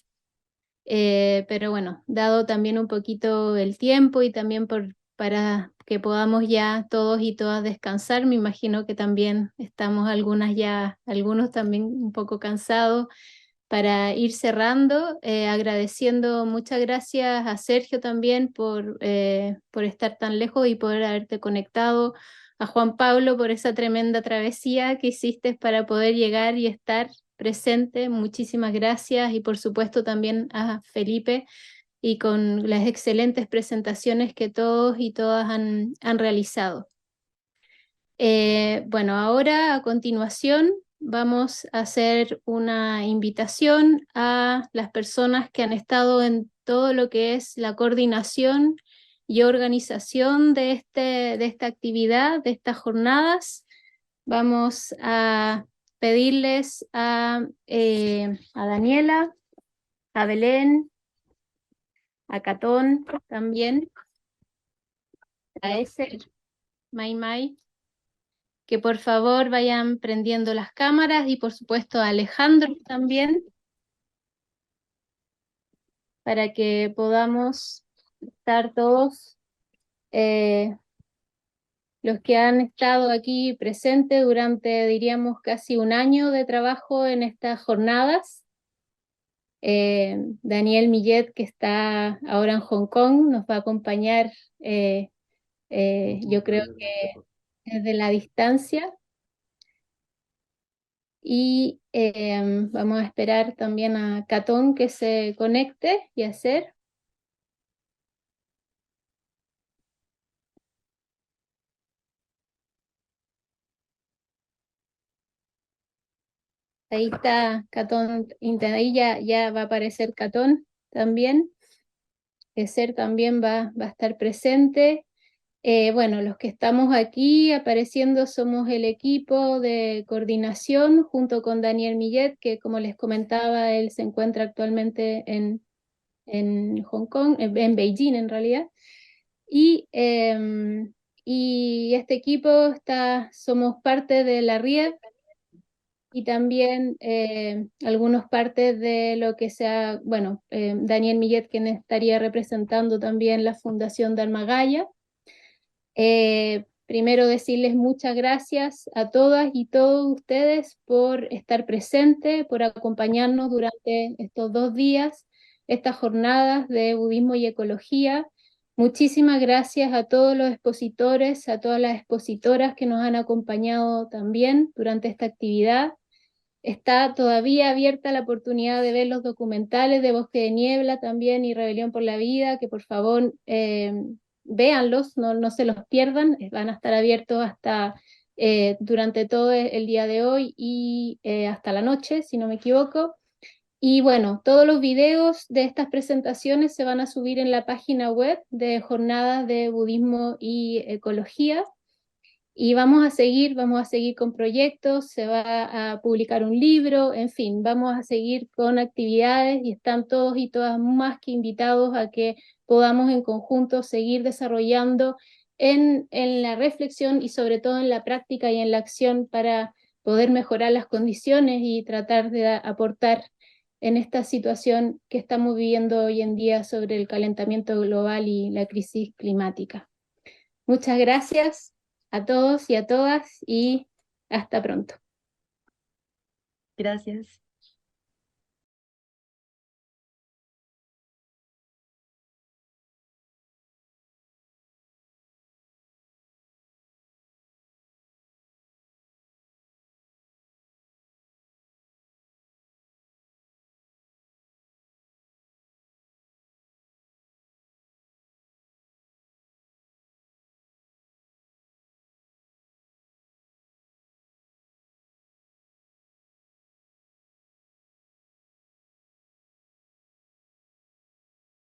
Pero bueno, dado también un poquito el tiempo y también para que podamos ya todos y todas descansar, me imagino que también estamos algunos también un poco cansados para ir cerrando, agradeciendo muchas gracias a Sergio también por estar tan lejos y poder haberte conectado, a Juan Pablo por esa tremenda travesía que hiciste para poder llegar y estar presente. Muchísimas gracias y por supuesto también a Felipe y con las excelentes presentaciones que todos y todas han realizado. Bueno, ahora a continuación vamos a hacer una invitación a las personas que han estado en todo lo que es la coordinación y organización de esta actividad, de estas jornadas. Vamos a pedirles a Daniela, a Belén, a Catón también, a Eser, Mai, que por favor vayan prendiendo las cámaras y por supuesto a Alejandro también, para que podamos estar todos los que han estado aquí presentes durante, diríamos, casi un año de trabajo en estas jornadas. Daniel Millet, que está ahora en Hong Kong, nos va a acompañar, yo creo que desde la distancia. Y vamos a esperar también a Catón que se conecte y hacer. Ahí está Catón, ahí ya va a aparecer Catón también. Ser también va a estar presente. Bueno, los que estamos aquí apareciendo somos el equipo de coordinación junto con Daniel Millet, que como les comentaba, él se encuentra actualmente en Hong Kong, en Beijing en realidad. Y este equipo somos parte de la RIEP y también algunos partes de lo que sea, bueno, Daniel Millet, quien estaría representando también la Fundación Dharma Gaia. Primero decirles muchas gracias a todas y todos ustedes por estar presentes, por acompañarnos durante estos 2 días, estas jornadas de budismo y ecología. Muchísimas gracias a todos los expositores, a todas las expositoras que nos han acompañado también durante esta actividad. Está todavía abierta la oportunidad de ver los documentales de Bosque de Niebla también y Rebelión por la Vida, que por favor véanlos, no se los pierdan, van a estar abiertos hasta durante todo el día de hoy y hasta la noche, si no me equivoco. Y bueno, todos los videos de estas presentaciones se van a subir en la página web de Jornadas de Budismo y Ecología. Y vamos a seguir con proyectos, se va a publicar un libro, en fin, vamos a seguir con actividades y están todos y todas más que invitados a que podamos en conjunto seguir desarrollando en la reflexión y sobre todo en la práctica y en la acción para poder mejorar las condiciones y tratar de aportar en esta situación que estamos viviendo hoy en día sobre el calentamiento global y la crisis climática. Muchas gracias a todos y a todas y hasta pronto. Gracias.